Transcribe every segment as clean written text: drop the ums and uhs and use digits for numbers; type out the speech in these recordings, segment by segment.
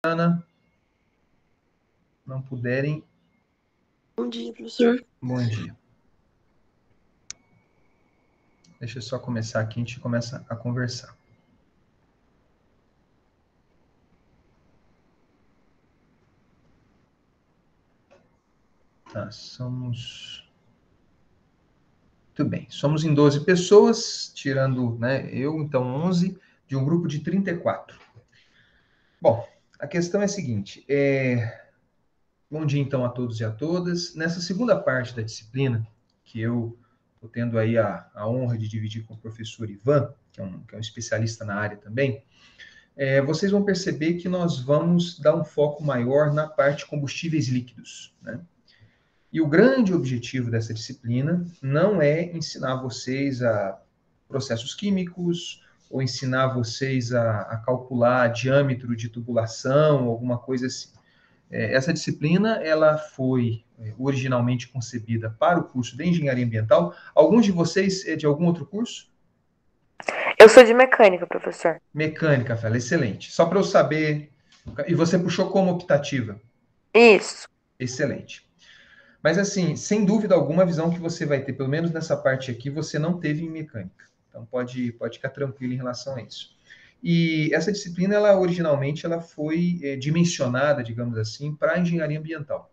Ana, não puderem. Bom dia, professor. Bom dia. Deixa eu só começar aqui, a gente começa a conversar. Tá, somos... Muito bem, somos em 12 pessoas, tirando eu, então 11, de um grupo de 34. Bom, a questão é a seguinte, bom dia então a todos e a todas. Nessa segunda parte da disciplina, que eu estou tendo aí a honra de dividir com o professor Ivan, que é um especialista na área também, vocês vão perceber que nós vamos dar um foco maior na parte combustíveis líquidos, né? E o grande objetivo dessa disciplina não é ensinar vocês a processos químicos ou ensinar vocês a calcular diâmetro de tubulação, alguma coisa assim. Essa disciplina ela foi originalmente concebida para o curso de Engenharia Ambiental. Alguns de vocês é de algum outro curso? Eu sou de mecânica, professor. Mecânica, Fela, excelente. Só para eu saber. E você puxou como optativa? Isso. Excelente. Mas, assim, sem dúvida alguma, a visão que você vai ter, pelo menos nessa parte aqui, você não teve em mecânica. Então, pode ficar tranquilo em relação a isso. E essa disciplina, ela originalmente, ela foi dimensionada, digamos assim, para a engenharia ambiental.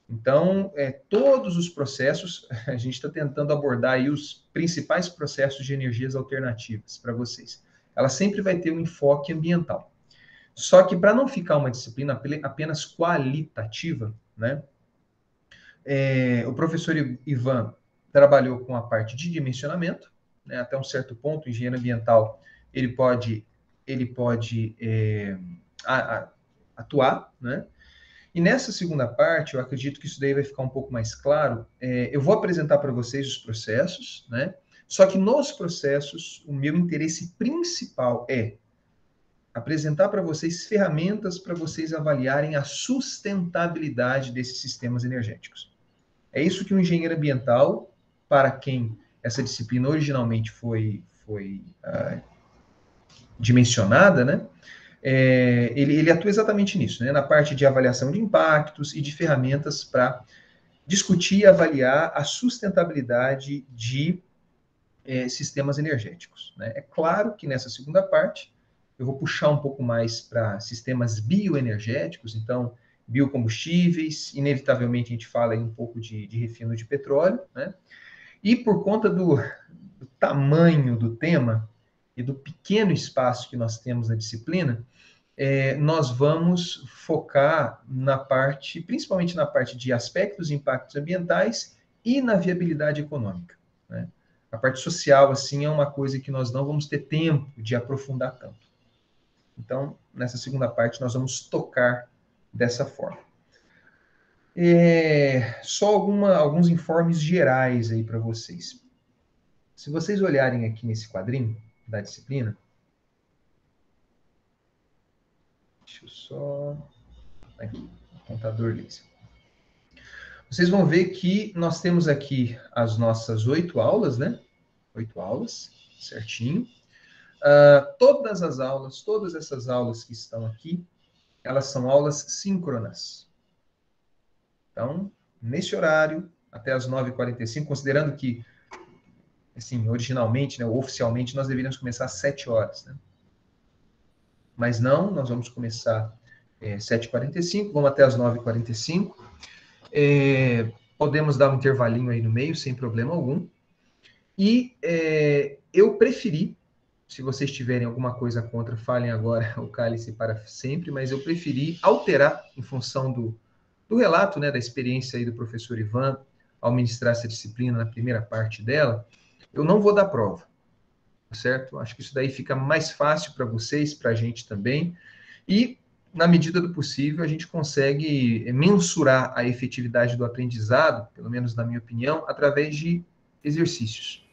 Então, todos os processos, a gente está tentando abordar aí os principais processos de energias alternativas para vocês. Ela sempre vai ter um enfoque ambiental. Só que para não ficar uma disciplina apenas qualitativa, né? O professor Ivan trabalhou com a parte de dimensionamento, né? Até um certo ponto, o engenheiro ambiental ele pode atuar, né? E nessa segunda parte, eu acredito que isso daí vai ficar um pouco mais claro. Eu vou apresentar para vocês os processos, né? Só que nos processos, o meu interesse principal é apresentar para vocês ferramentas para vocês avaliarem a sustentabilidade desses sistemas energéticos. É isso que o engenheiro ambiental, para quem essa disciplina originalmente foi dimensionada, né? Ele atua exatamente nisso, né? Na parte de avaliação de impactos e de ferramentas para discutir e avaliar a sustentabilidade de sistemas energéticos, né? É claro que nessa segunda parte eu vou puxar um pouco mais para sistemas bioenergéticos, então biocombustíveis, inevitavelmente a gente fala aí um pouco de refino de petróleo, né? E por conta do tamanho do tema e do pequeno espaço que nós temos na disciplina, nós vamos focar na parte, principalmente na parte de aspectos e impactos ambientais e na viabilidade econômica, né? A parte social, assim, é uma coisa que nós não vamos ter tempo de aprofundar tanto. Então, nessa segunda parte, nós vamos tocar dessa forma. Só alguns informes gerais aí para vocês. Se vocês olharem aqui nesse quadrinho da disciplina, deixa eu só... Aqui, contador laser. Vocês vão ver que nós temos aqui as nossas 8 aulas, né? 8 aulas, certinho. Todas essas aulas que estão aqui, elas são aulas síncronas. Então, nesse horário, até as 9h45, considerando que, assim, originalmente, né, ou oficialmente, nós deveríamos começar às 7 horas, né? Mas não, nós vamos começar 7h45, vamos até as 9h45. Podemos dar um intervalinho aí no meio, sem problema algum. E eu preferi, se vocês tiverem alguma coisa contra, falem agora o cálice para sempre, mas eu preferi alterar em função do relato, né, da experiência aí do professor Ivan, ao ministrar essa disciplina na primeira parte dela. Eu não vou dar prova, certo? Acho que isso daí fica mais fácil para vocês, para a gente também. E, na medida do possível, a gente consegue mensurar a efetividade do aprendizado, pelo menos na minha opinião, através de exercícios.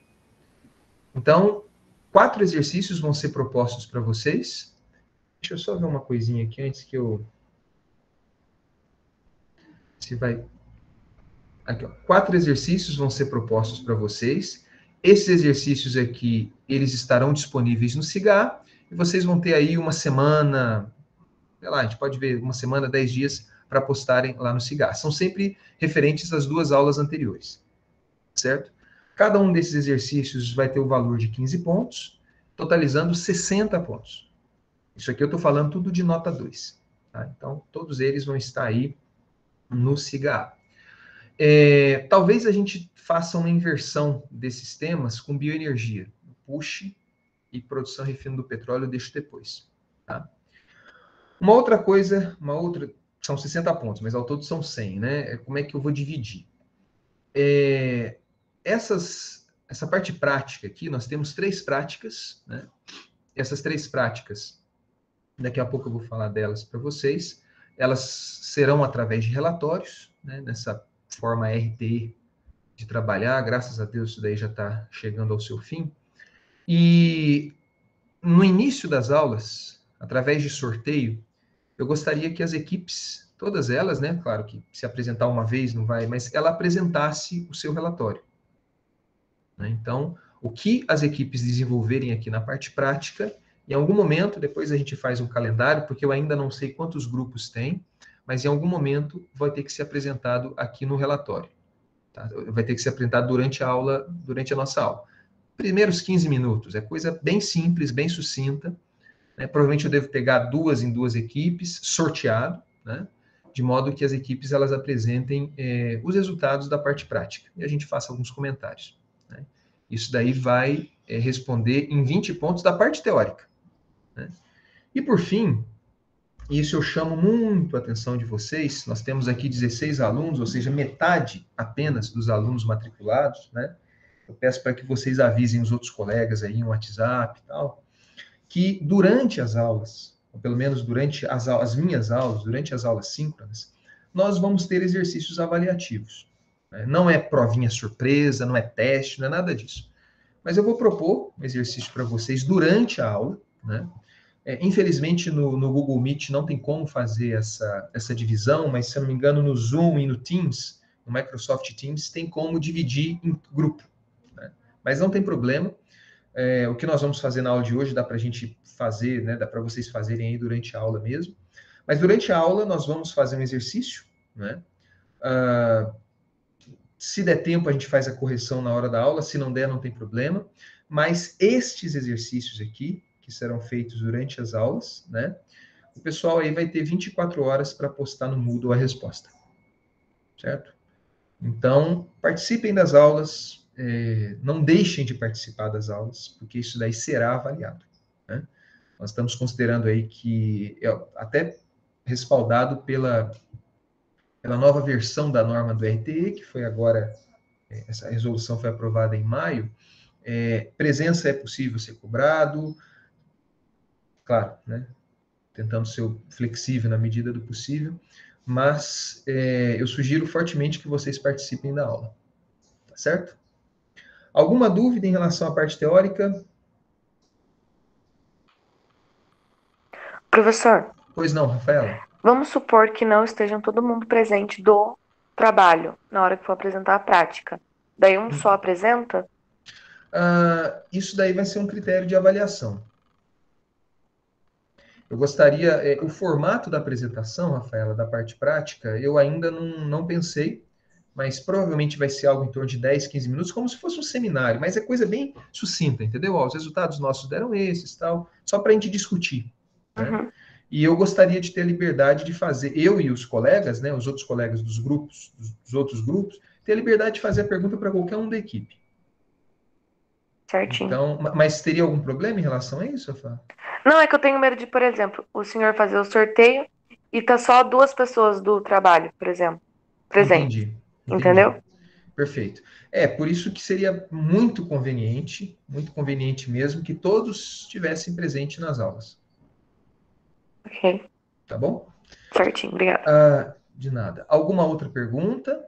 Então, 4 exercícios vão ser propostos para vocês. Deixa eu só ver uma coisinha aqui antes que eu... Se vai... Aqui, ó. 4 exercícios vão ser propostos para vocês. Esses exercícios aqui, eles estarão disponíveis no CIGAR, e vocês vão ter aí uma semana, sei lá, a gente pode ver uma semana, 10 dias para postarem lá no Cigar. São sempre referentes às 2 aulas anteriores, certo? Cada um desses exercícios vai ter o valor de 15 pontos, totalizando 60 pontos. Isso aqui eu estou falando tudo de nota 2. Tá? Então, todos eles vão estar aí no Cigar. Talvez a gente faça uma inversão desses temas com bioenergia. Push e produção e refino do petróleo eu deixo depois. Tá? Uma outra coisa, são 60 pontos, mas ao todo são 100, né? Como é que eu vou dividir? Essa parte prática aqui, nós temos 3 práticas, né? Essas 3 práticas, daqui a pouco eu vou falar delas para vocês, elas serão através de relatórios, né? Nessa forma RTE de trabalhar, graças a Deus isso daí já está chegando ao seu fim. E no início das aulas, através de sorteio, eu gostaria que as equipes, todas elas, né, claro que se apresentar uma vez não vai, mas ela apresentasse o seu relatório. Né? Então, o que as equipes desenvolverem aqui na parte prática, em algum momento, depois a gente faz um calendário, porque eu ainda não sei quantos grupos tem, mas em algum momento vai ter que ser apresentado aqui no relatório. Tá? Vai ter que ser apresentado durante a aula, durante a nossa aula. Primeiros 15 minutos, é coisa bem simples, bem sucinta. Né? Provavelmente eu devo pegar 2 em 2 equipes, sorteado, né? De modo que as equipes elas apresentem os resultados da parte prática. E a gente faça alguns comentários. Né? Isso daí vai responder em 20 pontos da parte teórica. Né? E por fim, isso eu chamo muito a atenção de vocês, nós temos aqui 16 alunos, ou seja, metade apenas dos alunos matriculados, né? Eu peço para que vocês avisem os outros colegas aí no WhatsApp e tal, que durante as aulas, ou pelo menos durante as minhas aulas, durante as aulas síncronas, nós vamos ter exercícios avaliativos. Né? Não é provinha surpresa, não é teste, não é nada disso. Mas eu vou propor um exercício para vocês durante a aula, né? Infelizmente, no Google Meet não tem como fazer essa divisão, mas, se eu não me engano, no Zoom e no Teams, no Microsoft Teams, tem como dividir em grupo. Né? Mas não tem problema. O que nós vamos fazer na aula de hoje dá para a gente fazer, né? Dá para vocês fazerem aí durante a aula mesmo. Mas durante a aula nós vamos fazer um exercício, né? Se der tempo, a gente faz a correção na hora da aula, se não der, não tem problema. Mas estes exercícios aqui, que serão feitos durante as aulas, né? O pessoal aí vai ter 24 horas para postar no Moodle a resposta. Certo? Então, participem das aulas, não deixem de participar das aulas, porque isso daí será avaliado. Né? Nós estamos considerando aí que, até respaldado pela nova versão da norma do RTE, que foi agora, essa resolução foi aprovada em maio, presença é possível ser cobrado, claro, né? Tentando ser flexível na medida do possível, mas eu sugiro fortemente que vocês participem da aula, tá certo? Alguma dúvida em relação à parte teórica? Professor, Pois não, Rafaela? vamos supor que não estejam todo mundo presente do trabalho na hora que for apresentar a prática. Daí um só apresenta? Isso daí vai ser um critério de avaliação. Eu gostaria, o formato da apresentação, Rafaela, da parte prática, eu ainda não pensei, mas provavelmente vai ser algo em torno de 10, 15 minutos, como se fosse um seminário, mas é coisa bem sucinta, entendeu? Ó, os resultados nossos deram esses, tal, só para a gente discutir, né? Uhum. E eu gostaria de ter a liberdade de fazer, eu e os colegas, né, os outros colegas dos grupos, dos outros grupos, ter a liberdade de fazer a pergunta para qualquer um da equipe. Certinho. Então, mas teria algum problema em relação a isso, Rafael? Não, é que eu tenho medo de, por exemplo, o senhor fazer o sorteio e tá só 2 pessoas do trabalho, por exemplo, presentes. Entendi. Entendeu? Perfeito. Por isso que seria muito conveniente mesmo, que todos estivessem presentes nas aulas. Ok. Tá bom? Certinho, obrigada. De nada. Alguma outra pergunta?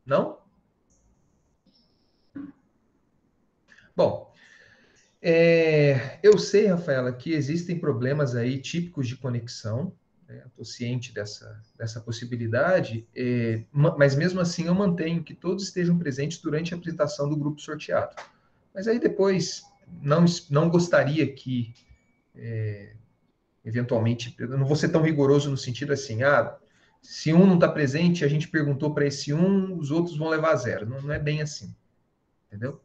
Não? Bom, eu sei, Rafaela, que existem problemas aí típicos de conexão, né? Estou ciente dessa possibilidade, mas mesmo assim eu mantenho que todos estejam presentes durante a apresentação do grupo sorteado. Mas aí depois, não gostaria que eventualmente, eu não vou ser tão rigoroso no sentido assim, se um não está presente, a gente perguntou para esse um, os outros vão levar a zero. Não, não é bem assim, entendeu?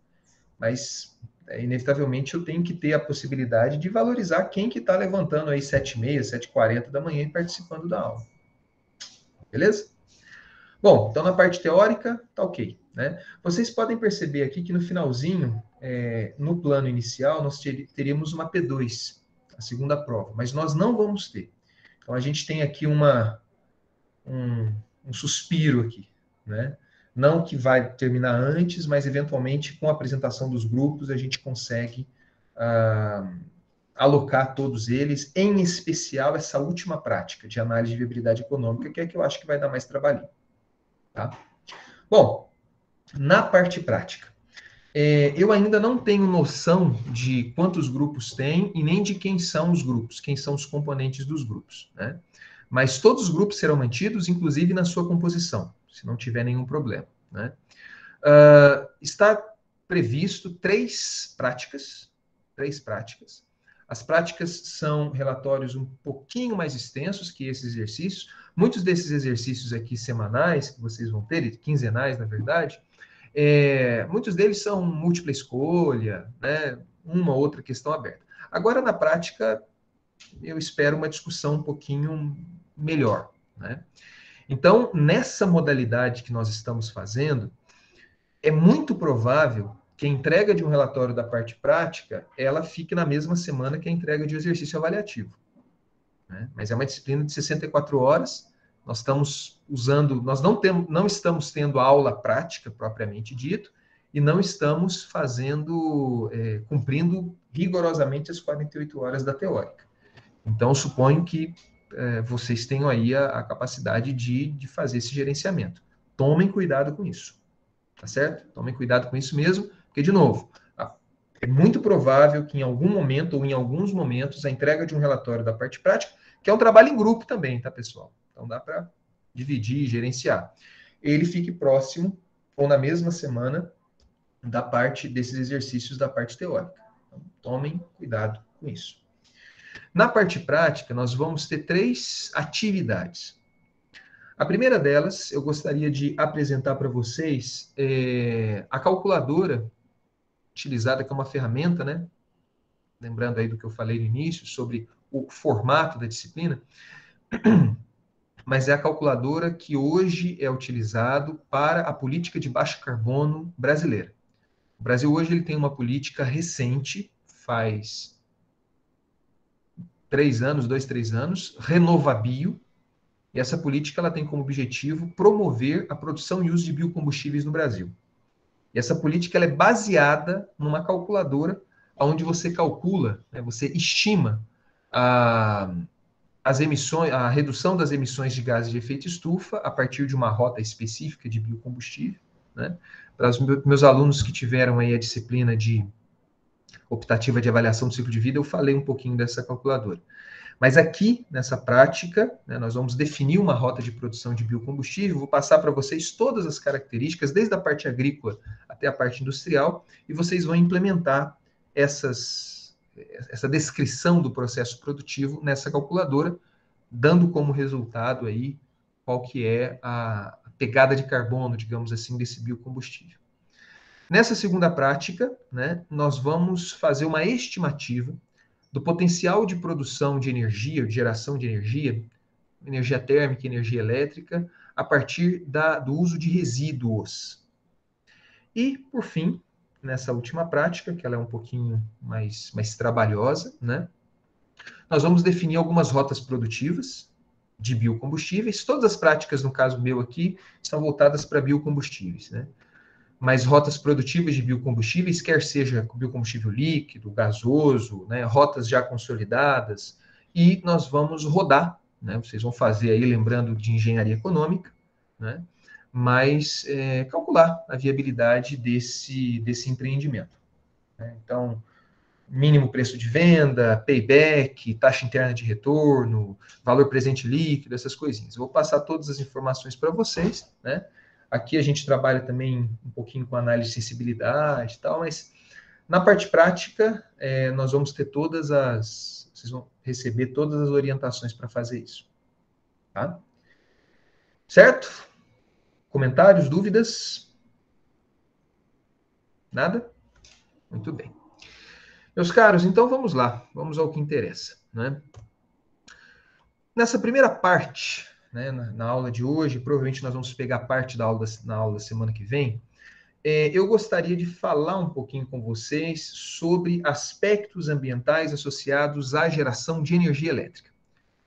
Mas, inevitavelmente, eu tenho que ter a possibilidade de valorizar quem que está levantando aí 7h30, 7h40 da manhã e participando da aula. Beleza? Bom, então na parte teórica, tá ok, né? Vocês podem perceber aqui que no finalzinho, no plano inicial, nós teríamos uma P2, a segunda prova, mas nós não vamos ter. Então a gente tem aqui um suspiro aqui, né? Não que vai terminar antes, mas eventualmente com a apresentação dos grupos a gente consegue alocar todos eles, em especial essa última prática de análise de viabilidade econômica, que é que eu acho que vai dar mais trabalhinho. Tá? Bom, na parte prática, eu ainda não tenho noção de quantos grupos tem e nem de quem são os grupos, quem são os componentes dos grupos, né? Mas todos os grupos serão mantidos, inclusive na sua composição, se não tiver nenhum problema, né? Está previsto 3 práticas. As práticas são relatórios um pouquinho mais extensos que esses exercícios. Muitos desses exercícios aqui semanais, que vocês vão ter, quinzenais, na verdade, muitos deles são múltipla escolha, né? Uma ou outra questão aberta. Agora, na prática, eu espero uma discussão um pouquinho melhor, né? Então, nessa modalidade que nós estamos fazendo, é muito provável que a entrega de um relatório da parte prática, ela fique na mesma semana que a entrega de um exercício avaliativo, né? Mas é uma disciplina de 64 horas, nós não estamos tendo aula prática propriamente dito, e não estamos cumprindo rigorosamente as 48 horas da teórica. Então, eu suponho que vocês tenham aí a capacidade de fazer esse gerenciamento. Tomem cuidado com isso, tá certo? Tomem cuidado com isso mesmo, porque, de novo, é muito provável que em algum momento, ou em alguns momentos, a entrega de um relatório da parte prática, que é um trabalho em grupo também, tá, pessoal? Então, dá para dividir e gerenciar. Ele fique próximo, ou na mesma semana, da parte desses exercícios da parte teórica. Então, tomem cuidado com isso. Na parte prática, nós vamos ter 3 atividades. A primeira delas, eu gostaria de apresentar para vocês a calculadora utilizada, que é uma ferramenta, né? Lembrando aí do que eu falei no início, sobre o formato da disciplina, mas é a calculadora que hoje é utilizado para a política de baixo carbono brasileira. O Brasil hoje ele tem uma política recente, faz 2, 3 anos, Renovabio, e essa política ela tem como objetivo promover a produção e uso de biocombustíveis no Brasil. E essa política ela é baseada numa calculadora onde você calcula, né, você estima as emissões, a redução das emissões de gases de efeito estufa a partir de uma rota específica de biocombustível, né? Para os meus alunos que tiveram aí a disciplina de optativa de avaliação do ciclo de vida, eu falei um pouquinho dessa calculadora. Mas aqui, nessa prática, né, nós vamos definir uma rota de produção de biocombustível, vou passar para vocês todas as características, desde a parte agrícola até a parte industrial, e vocês vão implementar essa descrição do processo produtivo nessa calculadora, dando como resultado aí qual que é a pegada de carbono, digamos assim, desse biocombustível. Nessa segunda prática, né, nós vamos fazer uma estimativa do potencial de produção de energia, de geração de energia térmica, energia elétrica, a partir do uso de resíduos. E, por fim, nessa última prática, que ela é um pouquinho mais trabalhosa, né, nós vamos definir algumas rotas produtivas de biocombustíveis. Todas as práticas, no caso meu aqui, são voltadas para biocombustíveis, né? Mas rotas produtivas de biocombustíveis, quer seja biocombustível líquido, gasoso, né, rotas já consolidadas, e nós vamos rodar, né, vocês vão fazer aí, lembrando de engenharia econômica, né, mas calcular a viabilidade desse empreendimento, né? Então, mínimo preço de venda, payback, taxa interna de retorno, valor presente líquido, essas coisinhas. Eu vou passar todas as informações para vocês, né? Aqui a gente trabalha também um pouquinho com análise de sensibilidade e tal, mas na parte prática, nós vamos ter todas as vocês vão receber todas as orientações para fazer isso. Tá? Certo? Comentários, dúvidas? Nada? Muito bem. Meus caros, então vamos lá. Vamos ao que interessa, né? Nessa primeira parte, né, na aula de hoje, provavelmente nós vamos pegar parte da aula na aula da semana que vem, eu gostaria de falar um pouquinho com vocês sobre aspectos ambientais associados à geração de energia elétrica.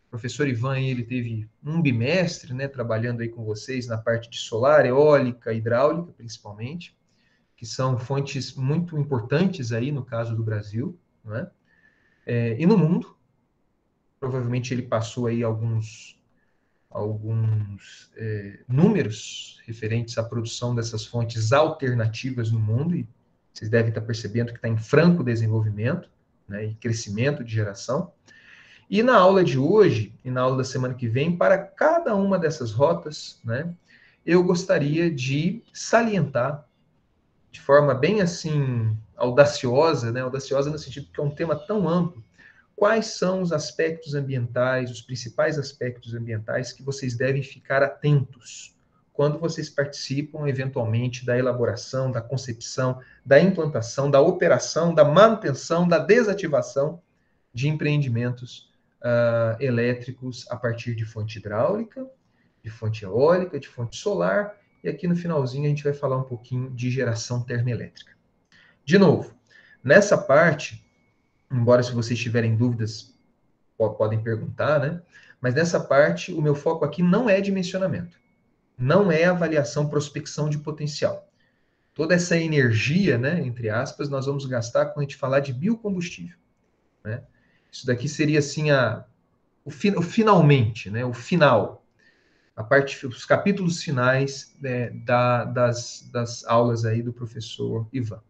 O professor Ivan, ele teve um bimestre, né, trabalhando aí com vocês na parte de solar, eólica, hidráulica, principalmente, que são fontes muito importantes aí no caso do Brasil, né, e no mundo. Provavelmente ele passou aí alguns números referentes à produção dessas fontes alternativas no mundo, e vocês devem estar percebendo que está em franco desenvolvimento, né, e crescimento de geração. E na aula de hoje, e na aula da semana que vem, para cada uma dessas rotas, né, eu gostaria de salientar, de forma bem assim, audaciosa, né, audaciosa no sentido que é um tema tão amplo, quais são os aspectos ambientais, os principais aspectos ambientais que vocês devem ficar atentos quando vocês participam, eventualmente, da elaboração, da concepção, da implantação, da operação, da manutenção, da desativação de empreendimentos elétricos a partir de fonte hidráulica, de fonte eólica, de fonte solar, e aqui no finalzinho a gente vai falar um pouquinho de geração termoelétrica. De novo, nessa parte, embora se vocês tiverem dúvidas, podem perguntar, né? Mas nessa parte, o meu foco aqui não é dimensionamento. Não é avaliação, prospecção de potencial. Toda essa energia, né, entre aspas, nós vamos gastar quando a gente falar de biocombustível, né? Isso daqui seria assim o finalmente, né, o final, a parte, os capítulos finais, né, das aulas aí do professor Ivan,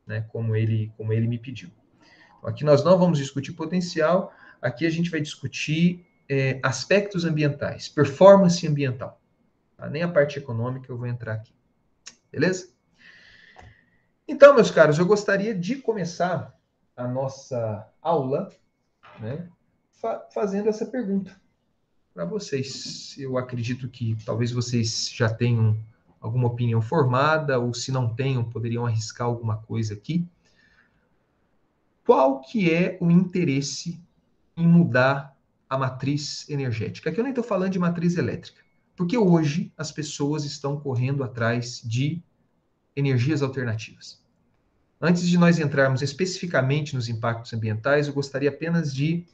né, como ele me pediu. Aqui nós não vamos discutir potencial, aqui a gente vai discutir aspectos ambientais, performance ambiental. Tá? Nem a parte econômica eu vou entrar aqui. Beleza? Então, meus caros, eu gostaria de começar a nossa aula, né, fazendo essa pergunta para vocês. Eu acredito que talvez vocês já tenham alguma opinião formada, ou se não tenham, poderiam arriscar alguma coisa aqui. Qual que é o interesse em mudar a matriz energética? Aqui eu nem estou falando de matriz elétrica, porque hoje as pessoas estão correndo atrás de energias alternativas. Antes de nós entrarmos especificamente nos impactos ambientais, eu gostaria apenas de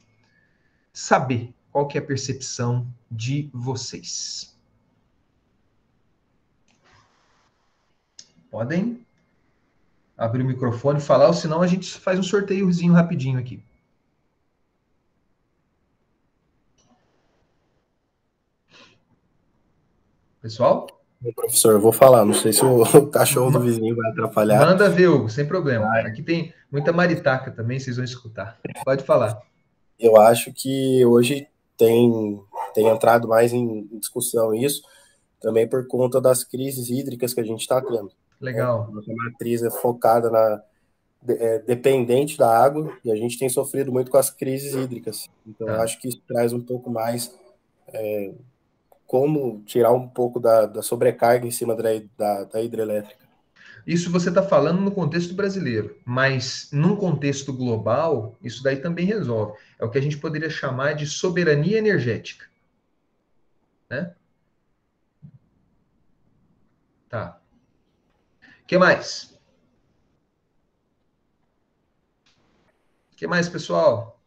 saber qual que é a percepção de vocês. Podem abrir o microfone e falar, ou senão a gente faz um sorteiozinho rapidinho aqui. Pessoal? Professor, eu vou falar, não sei se o cachorro do vizinho vai atrapalhar. Manda ver, Hugo, sem problema. Aqui tem muita maritaca também, vocês vão escutar. Pode falar. Eu acho que hoje tem entrado mais em discussão isso, também por conta das crises hídricas que a gente está tendo. Legal. Nossa matriz é focada dependente da água, e a gente tem sofrido muito com as crises hídricas. Então, eu acho que isso traz um pouco mais como tirar um pouco da sobrecarga em cima da hidrelétrica. Isso você está falando no contexto brasileiro, mas num contexto global, isso daí também resolve. É o que a gente poderia chamar de soberania energética. Né? Tá. O que mais? O que mais, pessoal?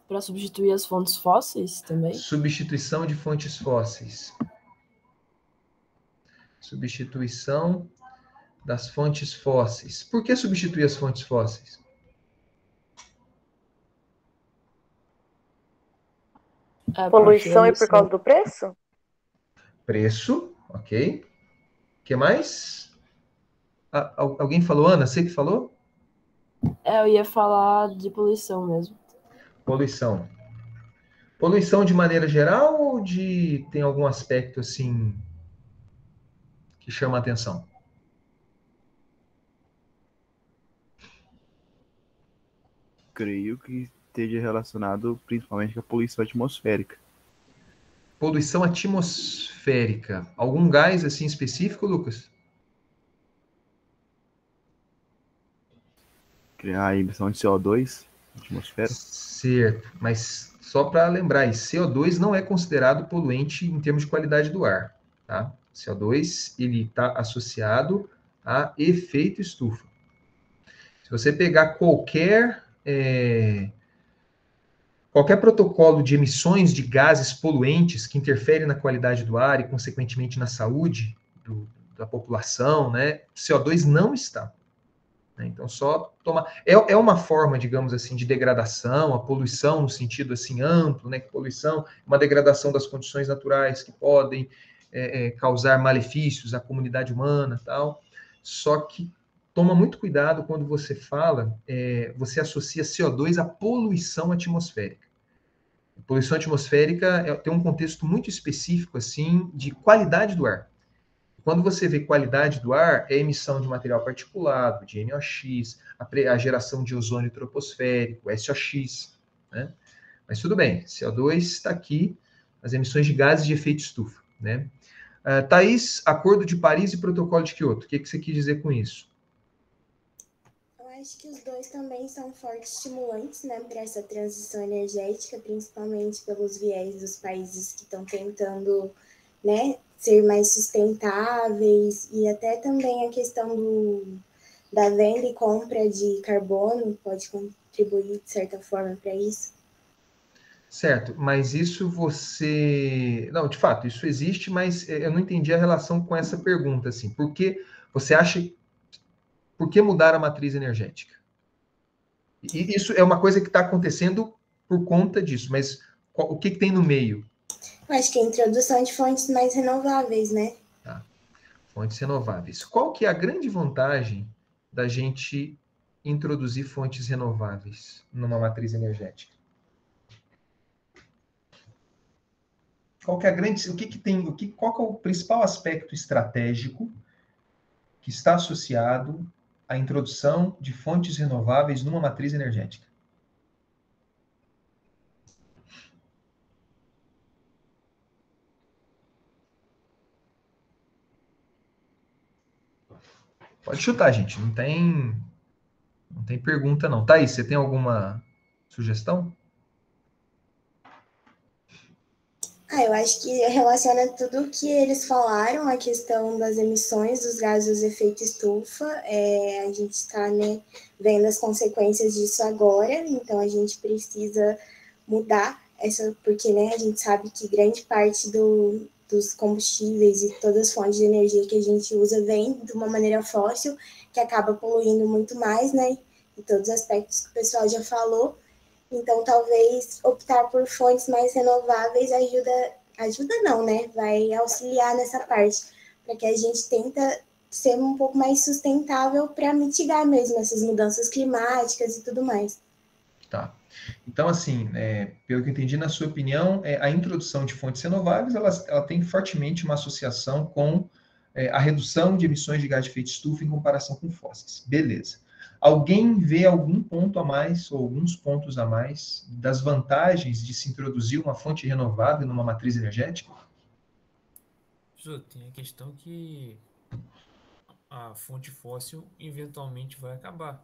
Para substituir as fontes fósseis também? Substituição de fontes fósseis. Substituição das fontes fósseis. Por que substituir as fontes fósseis? Poluição e por causa do preço? Preço, ok. O que mais? Alguém falou, Ana? Você que falou? Eu ia falar de poluição mesmo. Poluição. Poluição de maneira geral ou tem algum aspecto assim que chama a atenção? Creio que esteja relacionado principalmente com a poluição atmosférica. Poluição atmosférica. Algum gás assim específico, Lucas? A emissão de CO2 na atmosfera. Certo, mas só para lembrar, CO2 não é considerado poluente em termos de qualidade do ar, tá? CO2 ele está associado a efeito estufa. Se você pegar qualquer protocolo de emissões de gases poluentes que interferem na qualidade do ar e, consequentemente, na saúde da população, né, CO2 não está. Né? Então, só tomar... É uma forma, digamos assim, de degradação, a poluição no sentido assim amplo, né, que poluição é uma degradação das condições naturais que podem causar malefícios à comunidade humana, tal. Só que toma muito cuidado quando você fala, você associa CO2 à poluição atmosférica. A poluição atmosférica tem um contexto muito específico, assim, de qualidade do ar. Quando você vê qualidade do ar, é emissão de material particulado, de NOx, a geração de ozônio troposférico, SOx, né? Mas tudo bem, CO2 está aqui, as emissões de gases de efeito estufa, né? Thaís, Acordo de Paris e Protocolo de Quioto, o que você quis dizer com isso? Eu acho que os dois também são fortes estimulantes, né, para essa transição energética, principalmente pelos viés dos países que estão tentando, né, ser mais sustentáveis, e até também a questão da venda e compra de carbono pode contribuir, de certa forma, para isso. Certo, mas isso você... Não, de fato, isso existe, mas eu não entendi a relação com essa pergunta, assim. Por que você acha... Por que mudar a matriz energética? E isso é uma coisa que está acontecendo por conta disso, mas o que tem no meio? Eu acho que a introdução de fontes mais renováveis, né? Tá. Fontes renováveis. Qual que é a grande vantagem da gente introduzir fontes renováveis numa matriz energética? Qual que é a grande... qual que é o principal aspecto estratégico que está associado à introdução de fontes renováveis numa matriz energética? Pode chutar, gente. Não tem pergunta, não. Thaís, você tem alguma sugestão? Eu acho que relaciona tudo o que eles falaram, a questão das emissões dos gases de efeito estufa. A gente está, né, vendo as consequências disso agora, então a gente precisa mudar porque, né, a gente sabe que grande parte dos combustíveis e todas as fontes de energia que a gente usa vem de uma maneira fóssil, que acaba poluindo muito mais, né, em todos os aspectos que o pessoal já falou. Então, talvez optar por fontes mais renováveis ajuda não, né? Vai auxiliar nessa parte, para que a gente tenta ser um pouco mais sustentável para mitigar mesmo essas mudanças climáticas e tudo mais. Tá. Então, assim, pelo que eu entendi, na sua opinião, a introdução de fontes renováveis, ela tem fortemente uma associação com a redução de emissões de gás de efeito estufa em comparação com fósseis. Beleza. Alguém vê algum ponto a mais, ou alguns pontos a mais, das vantagens de se introduzir uma fonte renovável numa matriz energética? Ju, tem a questão que a fonte fóssil eventualmente vai acabar.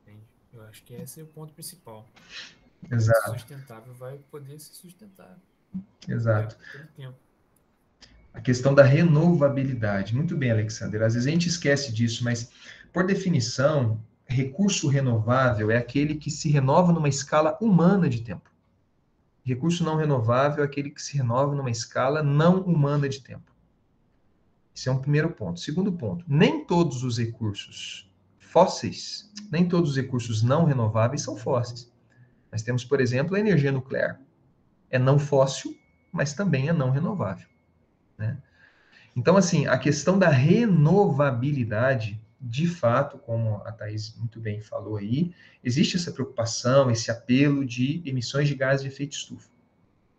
Entende? Eu acho que esse é o ponto principal. Exato. O sustentável vai poder se sustentar. Exato. Pelo tempo. A questão da renovabilidade. Muito bem, Alexander. Às vezes a gente esquece disso, mas, por definição, recurso renovável é aquele que se renova numa escala humana de tempo. Recurso não renovável é aquele que se renova numa escala não humana de tempo. Esse é um primeiro ponto. Segundo ponto, nem todos os recursos fósseis, nem todos os recursos não renováveis são fósseis. Nós temos, por exemplo, a energia nuclear. É não fóssil, mas também é não renovável. Né? Então, assim, a questão da renovabilidade, de fato, como a Thaís muito bem falou aí, existe essa preocupação, esse apelo de emissões de gases de efeito estufa.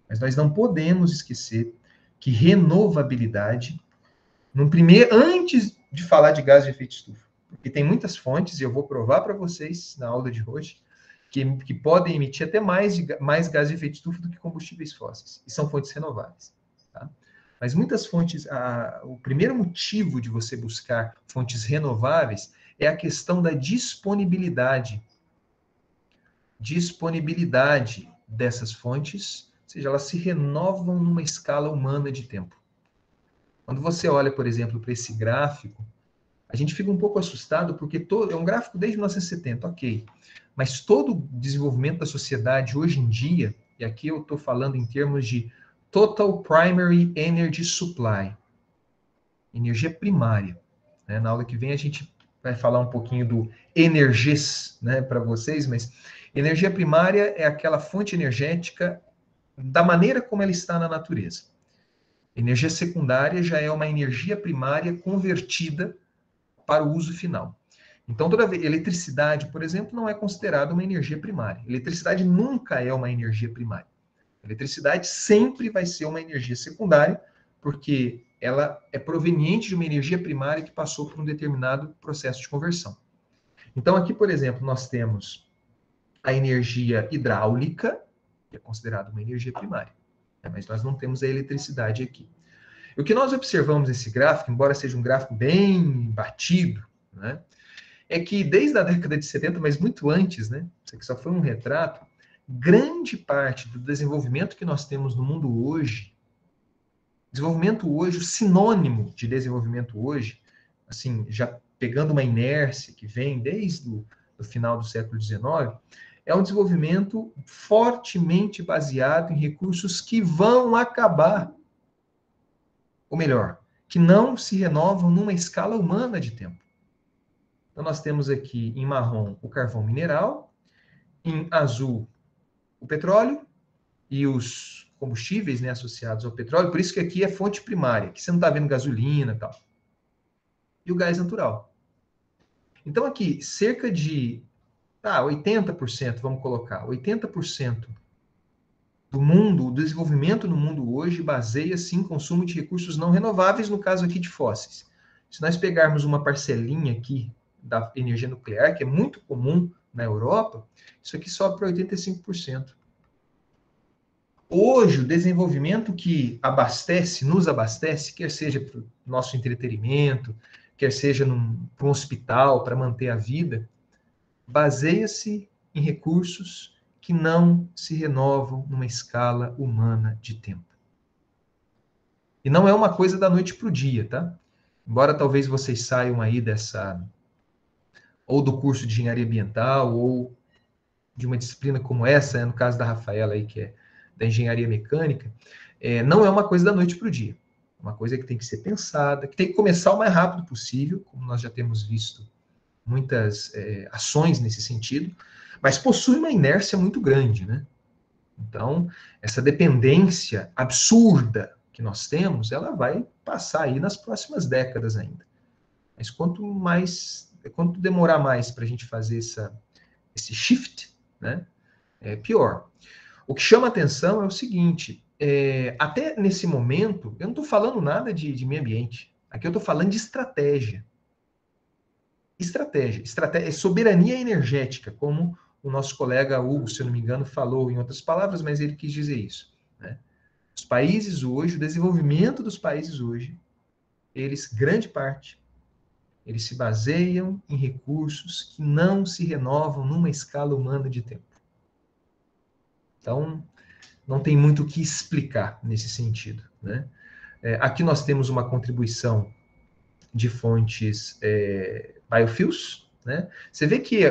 Mas nós não podemos esquecer que renovabilidade, antes de falar de gases de efeito estufa, porque tem muitas fontes, e eu vou provar para vocês na aula de hoje, que podem emitir até mais gás de efeito estufa do que combustíveis fósseis, e são fontes renováveis. Tá? Mas muitas fontes, o primeiro motivo de você buscar fontes renováveis é a questão da disponibilidade dessas fontes, ou seja, elas se renovam numa escala humana de tempo. Quando você olha, por exemplo, para esse gráfico, a gente fica um pouco assustado, porque é um gráfico desde 1970, ok. Mas todo o desenvolvimento da sociedade hoje em dia, e aqui eu estou falando em termos de Total Primary Energy Supply, energia primária. Né? Na aula que vem a gente vai falar um pouquinho do Energies, né, para vocês, mas energia primária é aquela fonte energética da maneira como ela está na natureza. Energia secundária já é uma energia primária convertida para o uso final. Então, toda vez, eletricidade, por exemplo, não é considerada uma energia primária. Eletricidade nunca é uma energia primária. Eletricidade sempre vai ser uma energia secundária, porque ela é proveniente de uma energia primária que passou por um determinado processo de conversão. Então, aqui, por exemplo, nós temos a energia hidráulica, que é considerada uma energia primária, né? Mas nós não temos a eletricidade aqui. E o que nós observamos nesse gráfico, embora seja um gráfico bem batido, né, é que desde a década de 70, mas muito antes, né, isso aqui só foi um retrato, grande parte do desenvolvimento que nós temos no mundo hoje, o sinônimo de desenvolvimento hoje, assim, já pegando uma inércia que vem desde o final do século XIX, é um desenvolvimento fortemente baseado em recursos que vão acabar, ou melhor, que não se renovam numa escala humana de tempo. Então, nós temos aqui em marrom o carvão mineral, em azul o petróleo e os combustíveis, né, associados ao petróleo, por isso que aqui é fonte primária, que você não está vendo gasolina e tal. E o gás natural. Então, aqui, cerca de 80%, vamos colocar, 80% do mundo, o desenvolvimento no mundo hoje baseia-se em consumo de recursos não renováveis, no caso aqui de fósseis. Se nós pegarmos uma parcelinha aqui da energia nuclear, que é muito comum na Europa, isso aqui sobe para 85%. Hoje, o desenvolvimento que nos abastece, quer seja para o nosso entretenimento, quer seja para um hospital, para manter a vida, baseia-se em recursos que não se renovam numa escala humana de tempo. E não é uma coisa da noite para o dia, tá? Embora talvez vocês saiam aí ou do curso de engenharia ambiental, ou de uma disciplina como essa, no caso da Rafaela aí, que é da engenharia mecânica, não é uma coisa da noite para o dia. É uma coisa que tem que ser pensada, que tem que começar o mais rápido possível, como nós já temos visto muitas ações nesse sentido, mas possui uma inércia muito grande, né? Então, essa dependência absurda que nós temos, ela vai passar aí nas próximas décadas ainda. Mas quanto demorar mais para a gente fazer esse shift, né, pior. O que chama atenção é o seguinte, até nesse momento, eu não estou falando nada de meio ambiente, aqui eu estou falando de estratégia. Estratégia, soberania energética, como o nosso colega Hugo, se eu não me engano, falou em outras palavras, mas ele quis dizer isso, né? Os países hoje, o desenvolvimento dos países hoje, grande parte, eles se baseiam em recursos que não se renovam numa escala humana de tempo. Então, não tem muito o que explicar nesse sentido, né? Aqui nós temos uma contribuição de fontes biofuels, né? Você vê que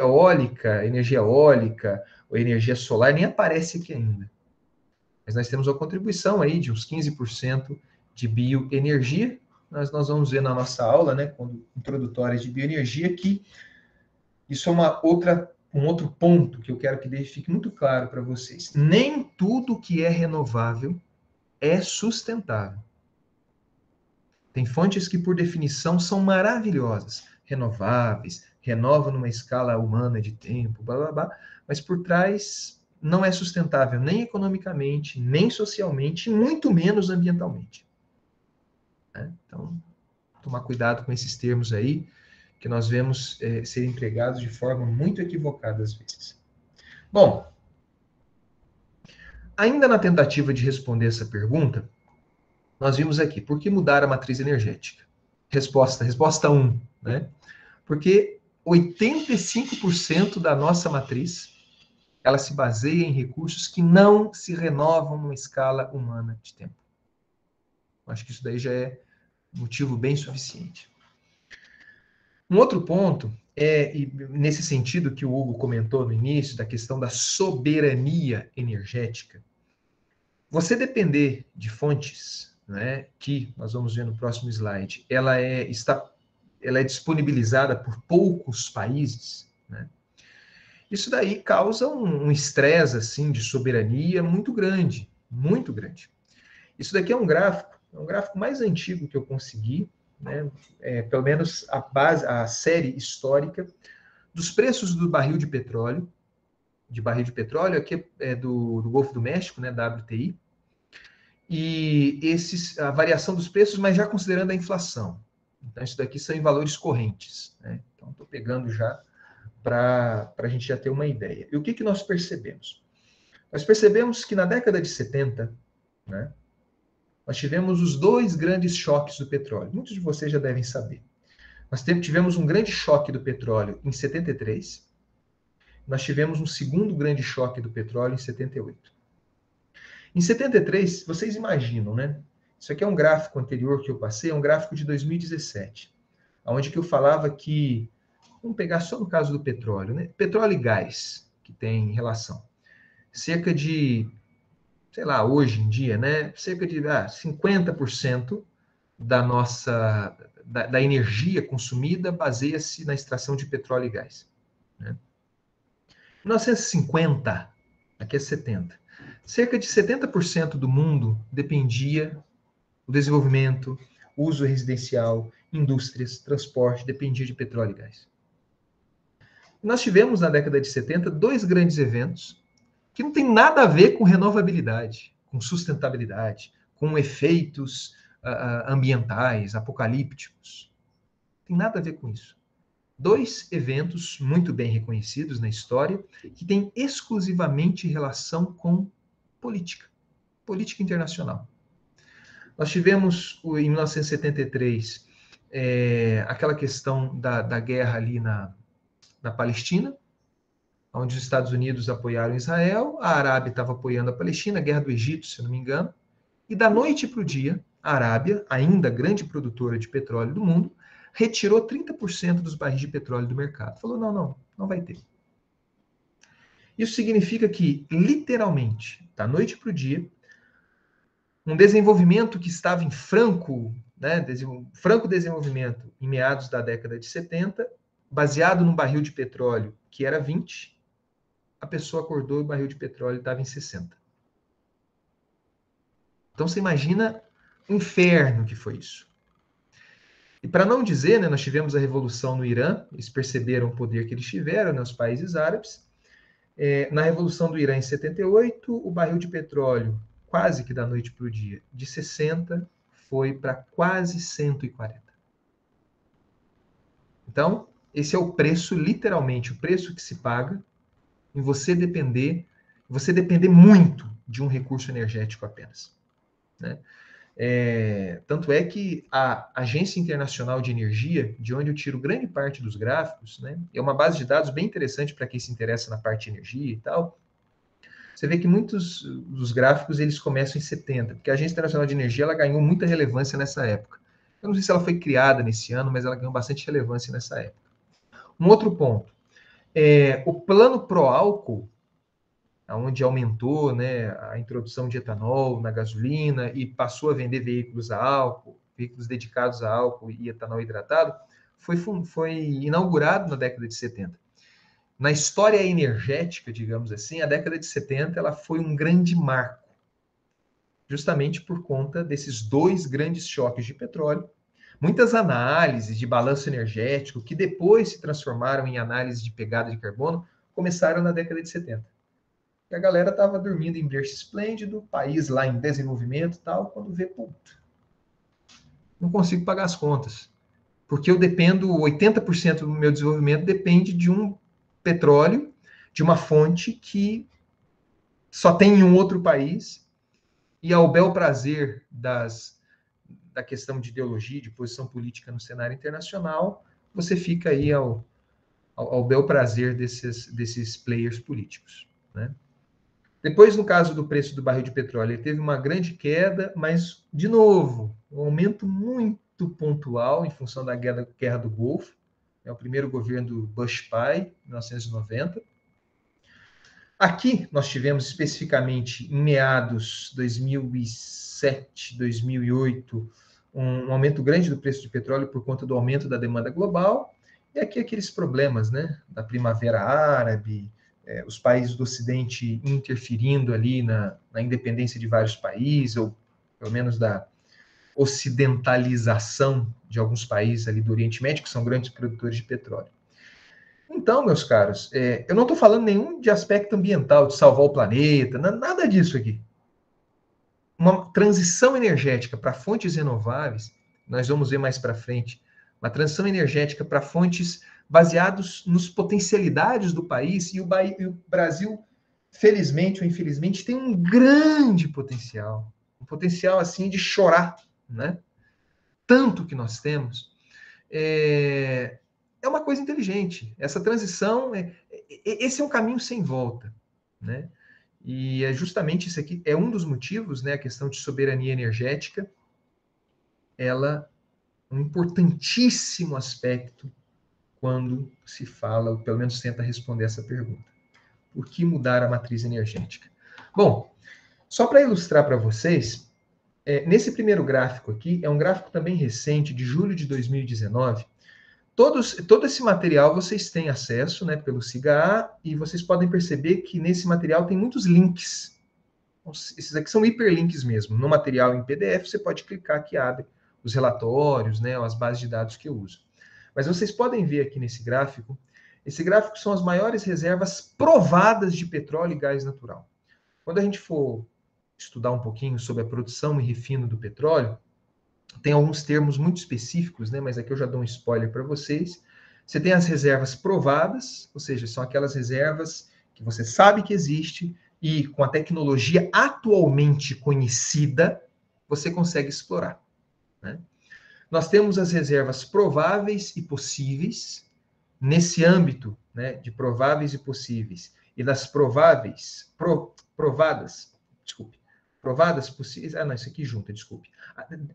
energia eólica ou energia solar nem aparece aqui ainda. Mas nós temos uma contribuição aí de uns 15% de bioenergia. Nós vamos ver na nossa aula, né, introdutórias de bioenergia, que isso é um outro ponto que eu quero que fique muito claro para vocês. Nem tudo que é renovável é sustentável. Tem fontes que, por definição, são maravilhosas, renováveis, renovam numa escala humana de tempo, blá, blá, blá, mas por trás não é sustentável nem economicamente, nem socialmente, muito menos ambientalmente. Então, tomar cuidado com esses termos aí, que nós vemos serem empregados de forma muito equivocada às vezes. Bom, ainda na tentativa de responder essa pergunta, nós vimos aqui, por que mudar a matriz energética? Resposta 1, né? Porque 85% da nossa matriz, ela se baseia em recursos que não se renovam numa escala humana de tempo. Acho que isso daí já é motivo bem suficiente. Um outro ponto é, e nesse sentido que o Hugo comentou no início, da questão da soberania energética. Você depender de fontes, né, que nós vamos ver no próximo slide, ela é disponibilizada por poucos países, né? Isso daí causa um estresse assim, de soberania muito grande, muito grande. Isso daqui é um gráfico mais antigo que eu consegui, né? Pelo menos a série histórica dos preços do barril de petróleo, aqui é do Golfo do México, né, WTI, e a variação dos preços, mas já considerando a inflação. Então, isso daqui são em valores correntes, né? Então, estou pegando já para a gente já ter uma ideia. E o que nós percebemos? Nós percebemos que na década de 70, né, nós tivemos os dois grandes choques do petróleo. Muitos de vocês já devem saber. Nós tivemos um grande choque do petróleo em 73, nós tivemos um segundo grande choque do petróleo em 78. Em 73, vocês imaginam, né? Isso aqui é um gráfico anterior que eu passei, é um gráfico de 2017, onde que eu falava que, vamos pegar só no caso do petróleo, né? Petróleo e gás, que tem relação. Cerca de, sei lá, hoje em dia, né? Cerca de 50% da nossa da energia consumida baseia-se na extração de petróleo e gás, né? Em 1950, aqui é 70, cerca de 70% do mundo dependia do desenvolvimento, uso residencial, indústrias, transporte, dependia de petróleo e gás. Nós tivemos na década de 70 dois grandes eventos que não tem nada a ver com renovabilidade, com sustentabilidade, com efeitos ambientais, apocalípticos. Não tem nada a ver com isso. Dois eventos muito bem reconhecidos na história que têm exclusivamente relação com política internacional. Nós tivemos, em 1973, aquela questão da guerra ali na Palestina, onde os Estados Unidos apoiaram Israel, a Arábia estava apoiando a Palestina, a guerra do Egito, se não me engano, e da noite para o dia, a Arábia, ainda grande produtora de petróleo do mundo, retirou 30% dos barris de petróleo do mercado. Falou, não vai ter. Isso significa que, literalmente, da noite para o dia, um desenvolvimento que estava em franco desenvolvimento em meados da década de 70, baseado num barril de petróleo que era 20, a pessoa acordou e o barril de petróleo estava em 60. Então você imagina o inferno que foi isso. E para não dizer, né, nós tivemos a revolução no Irã, eles perceberam o poder que eles tiveram, né, os países árabes. Na revolução do Irã em 78, o barril de petróleo, quase que da noite para o dia, de 60 foi para quase 140. Então, esse é o preço, literalmente, o preço que se paga em você depender muito de um recurso energético apenas, né? Tanto é que a Agência Internacional de Energia, de onde eu tiro grande parte dos gráficos, né, é uma base de dados bem interessante para quem se interessa na parte de energia e tal. Você vê que muitos dos gráficos eles começam em 70, porque a Agência Internacional de Energia ela ganhou muita relevância nessa época. Eu não sei se ela foi criada nesse ano, mas ela ganhou bastante relevância nessa época. Um outro ponto, o plano pró-álcool, onde aumentou, né, a introdução de etanol na gasolina e passou a vender veículos a álcool, veículos dedicados a álcool e etanol hidratado, foi inaugurado na década de 70. Na história energética, digamos assim, a década de 70 ela foi um grande marco, justamente por conta desses dois grandes choques de petróleo. Muitas análises de balanço energético, que depois se transformaram em análise de pegada de carbono, começaram na década de 70. E a galera estava dormindo em berço esplêndido, país lá em desenvolvimento e tal, quando vê, puta, não consigo pagar as contas. Porque eu dependo, 80% do meu desenvolvimento depende de um petróleo de uma fonte que só tem em um outro país, e ao bel prazer da questão de ideologia, de posição política no cenário internacional, você fica aí ao bel prazer desses players políticos, né? Depois, no caso do preço do barril de petróleo, ele teve uma grande queda, mas, de novo, um aumento muito pontual em função da Guerra do Golfo, é o primeiro governo do Bush pai, 1990. Aqui, nós tivemos especificamente, em meados 2007, 2008, um aumento grande do preço de petróleo por conta do aumento da demanda global, e aqui aqueles problemas, né, da Primavera Árabe, os países do Ocidente interferindo ali na independência de vários países, ou pelo menos da ocidentalização de alguns países ali do Oriente Médio, que são grandes produtores de petróleo. Então, meus caros, eu não estou falando nenhum de aspecto ambiental, de salvar o planeta, nada disso aqui. Uma transição energética para fontes renováveis, nós vamos ver mais para frente, uma transição energética para fontes baseadas nas potencialidades do país, e o Brasil, felizmente ou infelizmente, tem um grande potencial, um potencial assim de chorar, né? Tanto que nós temos, é uma coisa inteligente. Essa transição, esse é um caminho sem volta, né? E é justamente isso aqui, é um dos motivos, né? A questão de soberania energética, ela é um importantíssimo aspecto quando se fala, ou pelo menos tenta responder essa pergunta. Por que mudar a matriz energética? Bom, só para ilustrar para vocês, nesse primeiro gráfico aqui, é um gráfico também recente, de julho de 2019, todo esse material vocês têm acesso, né, pelo SIGA, e vocês podem perceber que nesse material tem muitos links. Esses aqui são hiperlinks mesmo. No material em PDF, você pode clicar que abre os relatórios, né, as bases de dados que eu uso. Mas vocês podem ver aqui nesse gráfico, esse gráfico são as maiores reservas provadas de petróleo e gás natural. Quando a gente for estudar um pouquinho sobre a produção e refino do petróleo, tem alguns termos muito específicos, né? Mas aqui eu já dou um spoiler para vocês. Você tem as reservas provadas, ou seja, são aquelas reservas que você sabe que existe e com a tecnologia atualmente conhecida, você consegue explorar, né? Nós temos as reservas prováveis e possíveis. Nesse âmbito, né, de prováveis e possíveis, e das prováveis, provadas possíveis, não, isso aqui junto, desculpe.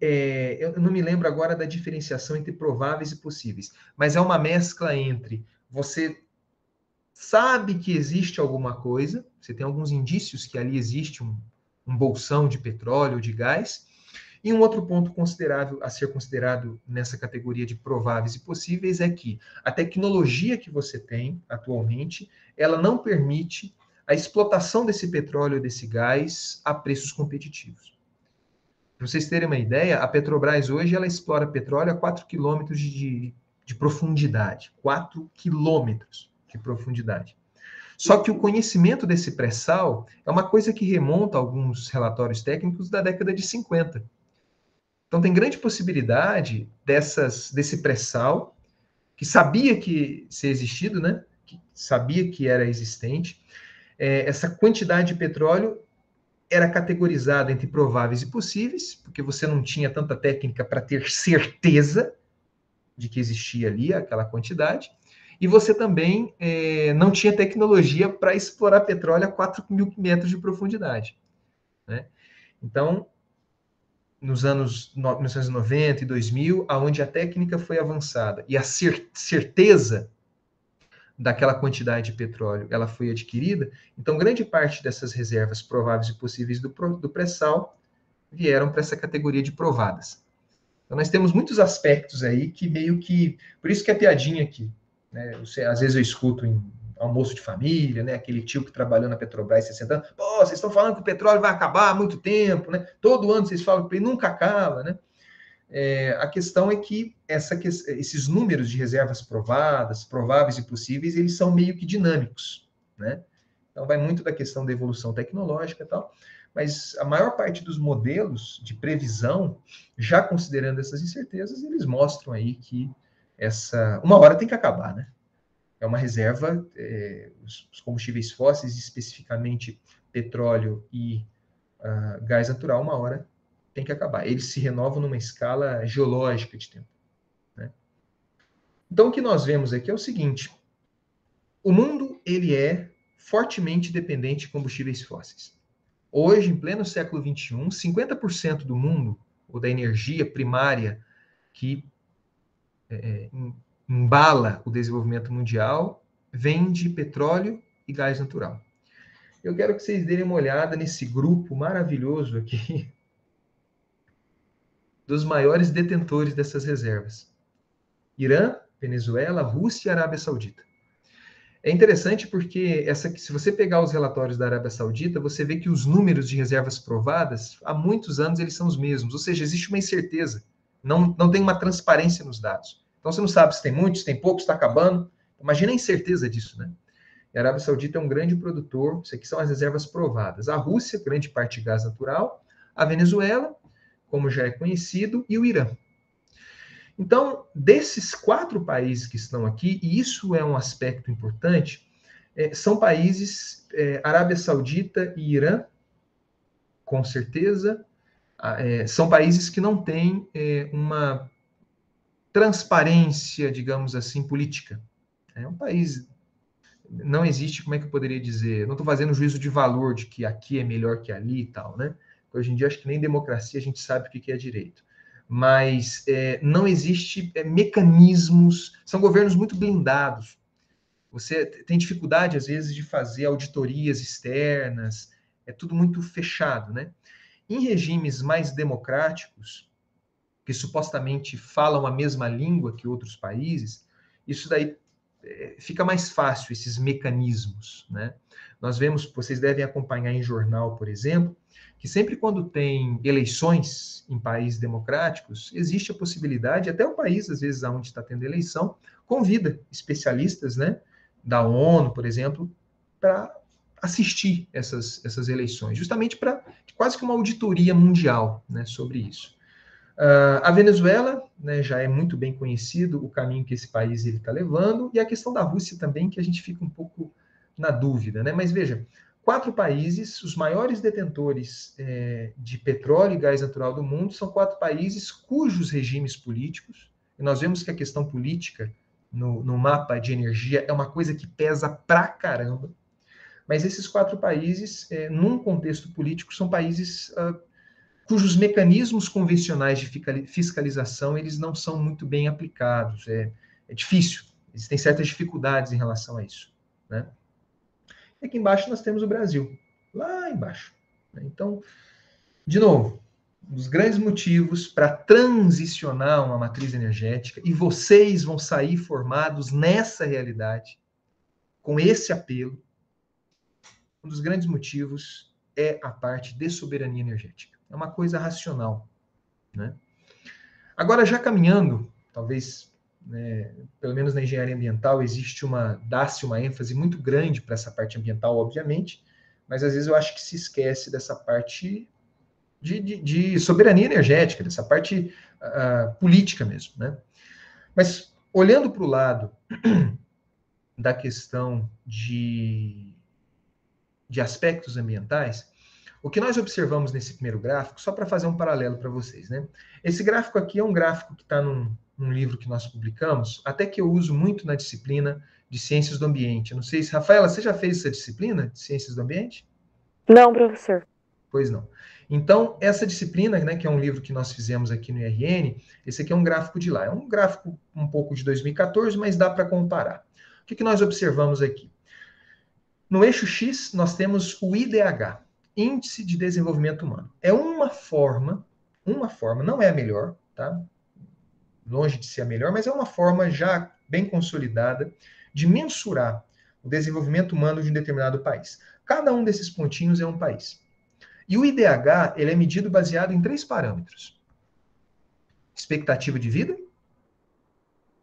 Eu não me lembro agora da diferenciação entre prováveis e possíveis, mas é uma mescla entre você sabe que existe alguma coisa, você tem alguns indícios que ali existe um bolsão de petróleo ou de gás, e um outro ponto considerável a ser considerado nessa categoria de prováveis e possíveis é que a tecnologia que você tem atualmente, ela não permite a explotação desse petróleo e desse gás a preços competitivos. Para vocês terem uma ideia, a Petrobras hoje ela explora petróleo a 4 quilômetros de profundidade. 4 quilômetros de profundidade. Só que o conhecimento desse pré-sal é uma coisa que remonta a alguns relatórios técnicos da década de 50. Então, tem grande possibilidade desse pré-sal, que sabia que ser existido, né? Que sabia que era existente. Essa quantidade de petróleo era categorizada entre prováveis e possíveis, porque você não tinha tanta técnica para ter certeza de que existia ali aquela quantidade, e você também não tinha tecnologia para explorar petróleo a 4.000 metros de profundidade, né? Então, nos anos 1990 e 2000, aonde a técnica foi avançada e a certeza daquela quantidade de petróleo ela foi adquirida, então grande parte dessas reservas prováveis e possíveis do pré-sal vieram para essa categoria de provadas. Então nós temos muitos aspectos aí que meio que... Por isso que é piadinha aqui, né? Às vezes eu escuto em almoço de família, né? Aquele tio que trabalhou na Petrobras 60 anos, pô, vocês estão falando que o petróleo vai acabar há muito tempo, né? Todo ano vocês falam que ele nunca acaba, né? A questão é que esses números de reservas provadas, prováveis e possíveis, eles são meio que dinâmicos, né? Então vai muito da questão da evolução tecnológica e tal, mas a maior parte dos modelos de previsão, já considerando essas incertezas, eles mostram aí que uma hora tem que acabar, né? É uma reserva, os combustíveis fósseis, especificamente petróleo e gás natural, uma hora tem que acabar. Eles se renovam numa escala geológica de tempo, né? Então, o que nós vemos aqui é o seguinte: o mundo ele é fortemente dependente de combustíveis fósseis. Hoje, em pleno século XXI, 50% do mundo, ou da energia primária que embala o desenvolvimento mundial, vem de petróleo e gás natural. Eu quero que vocês deem uma olhada nesse grupo maravilhoso aqui dos maiores detentores dessas reservas: Irã, Venezuela, Rússia e Arábia Saudita. É interessante porque se você pegar os relatórios da Arábia Saudita, você vê que os números de reservas provadas, há muitos anos eles são os mesmos, ou seja, existe uma incerteza, não tem uma transparência nos dados. Então você não sabe se tem muitos, se tem poucos, está acabando. Imagina a incerteza disso, né? E a Arábia Saudita é um grande produtor, isso aqui são as reservas provadas. A Rússia, grande parte de gás natural, a Venezuela, como já é conhecido, e o Irã. Então, desses 4 países que estão aqui, e isso é um aspecto importante, são países, Arábia Saudita e Irã, com certeza, são países que não têm uma transparência, digamos assim, política. É um país, não existe, como é que eu poderia dizer, não estou fazendo juízo de valor de que aqui é melhor que ali e tal, né? Hoje em dia, acho que nem democracia a gente sabe o que é direito. Mas não existe mecanismos, são governos muito blindados. Você tem dificuldade, às vezes, de fazer auditorias externas, é tudo muito fechado, né? Em regimes mais democráticos, que supostamente falam a mesma língua que outros países, isso daí fica mais fácil, esses mecanismos, né? Nós vemos, vocês devem acompanhar em jornal, por exemplo, que sempre quando tem eleições em países democráticos, existe a possibilidade, até o país, às vezes, onde está tendo eleição, convida especialistas, né, da ONU, por exemplo, para assistir essas eleições, justamente para quase que uma auditoria mundial, né, sobre isso. A Venezuela, né, já é muito bem conhecido o caminho que esse país está levando, e a questão da Rússia também, que a gente fica um pouco na dúvida, né? Mas veja, 4 países, os maiores detentores de petróleo e gás natural do mundo, são 4 países cujos regimes políticos, e nós vemos que a questão política no mapa de energia é uma coisa que pesa pra caramba, mas esses 4 países, num contexto político, são países cujos mecanismos convencionais de fiscalização eles não são muito bem aplicados. É difícil, existem certas dificuldades em relação a isso, né? E aqui embaixo nós temos o Brasil, lá embaixo. Então, de novo, os grandes motivos para transicionar uma matriz energética, e vocês vão sair formados nessa realidade, com esse apelo, um dos grandes motivos é a parte de soberania energética. É uma coisa racional, né? Agora, já caminhando, talvez, né, pelo menos na engenharia ambiental, dá-se uma ênfase muito grande para essa parte ambiental, obviamente, mas às vezes eu acho que se esquece dessa parte de soberania energética, dessa parte política mesmo, né? Mas, olhando para o lado da questão de aspectos ambientais, o que nós observamos nesse primeiro gráfico, só para fazer um paralelo para vocês, né? Esse gráfico aqui é um gráfico que está num livro que nós publicamos, até que eu uso muito na disciplina de Ciências do Ambiente. Eu não sei se, Rafaela, você já fez essa disciplina de Ciências do Ambiente? Não, professor. Pois não. Então, essa disciplina, né, que é um livro que nós fizemos aqui no IRN, esse aqui é um gráfico de lá. É um gráfico um pouco de 2014, mas dá para comparar. O que nós observamos aqui? No eixo X, nós temos o IDH, Índice de Desenvolvimento Humano. É uma forma, não é a melhor, tá? Longe de ser a melhor, mas é uma forma já bem consolidada de mensurar o desenvolvimento humano de um determinado país. Cada um desses pontinhos é um país. E o IDH, ele é medido baseado em 3 parâmetros: expectativa de vida,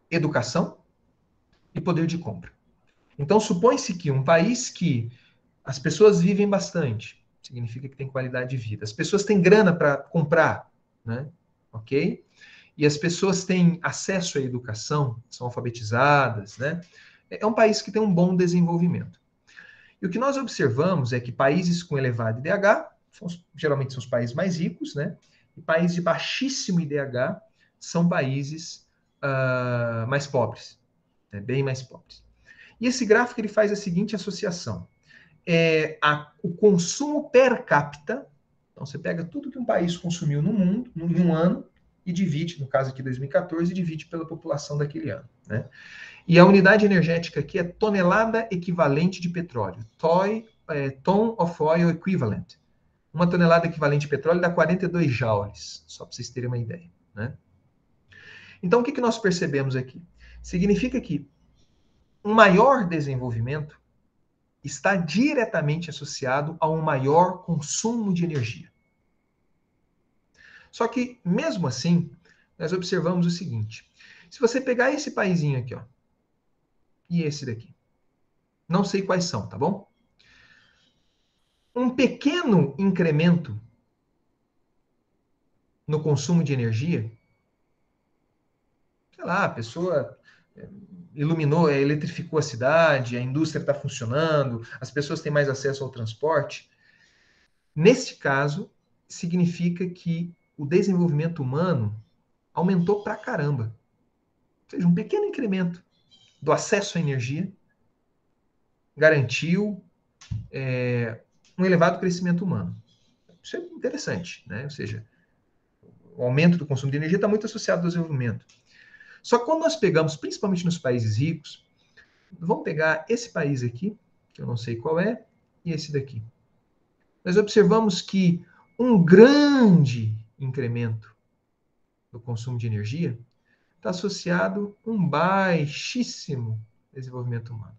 educação e poder de compra. Então, supõe-se que um país que as pessoas vivem bastante, significa que tem qualidade de vida. As pessoas têm grana para comprar, né? Ok? E as pessoas têm acesso à educação, são alfabetizadas, né? é um país que tem um bom desenvolvimento. E o que nós observamos é que países com elevado IDH, geralmente são os países mais ricos, né? E países de baixíssimo IDH são países mais pobres, né? Bem mais pobres. E esse gráfico ele faz a seguinte associação. O consumo per capita, então você pega tudo que um país consumiu no mundo, em um ano, e divide, no caso aqui 2014, divide pela população daquele ano, né? E a unidade energética aqui é tonelada equivalente de petróleo. Ton of oil equivalent. Uma tonelada equivalente de petróleo dá 42 joules, só para vocês terem uma ideia, né? Então, o que nós percebemos aqui? Significa que um maior desenvolvimento está diretamente associado a um maior consumo de energia. Só que, mesmo assim, nós observamos o seguinte. Se você pegar esse paizinho aqui, ó, e esse daqui. Não sei quais são, tá bom? Um pequeno incremento no consumo de energia, sei lá, a pessoa iluminou, eletrificou a cidade, a indústria está funcionando, as pessoas têm mais acesso ao transporte. Neste caso, significa que o desenvolvimento humano aumentou pra caramba. Ou seja, um pequeno incremento do acesso à energia garantiu um elevado crescimento humano. Isso é interessante, né? Ou seja, o aumento do consumo de energia está muito associado ao desenvolvimento. Só que quando nós pegamos, principalmente nos países ricos, vamos pegar esse país aqui, que eu não sei qual é, e esse daqui. Nós observamos que um grande incremento do consumo de energia está associado a um baixíssimo desenvolvimento humano.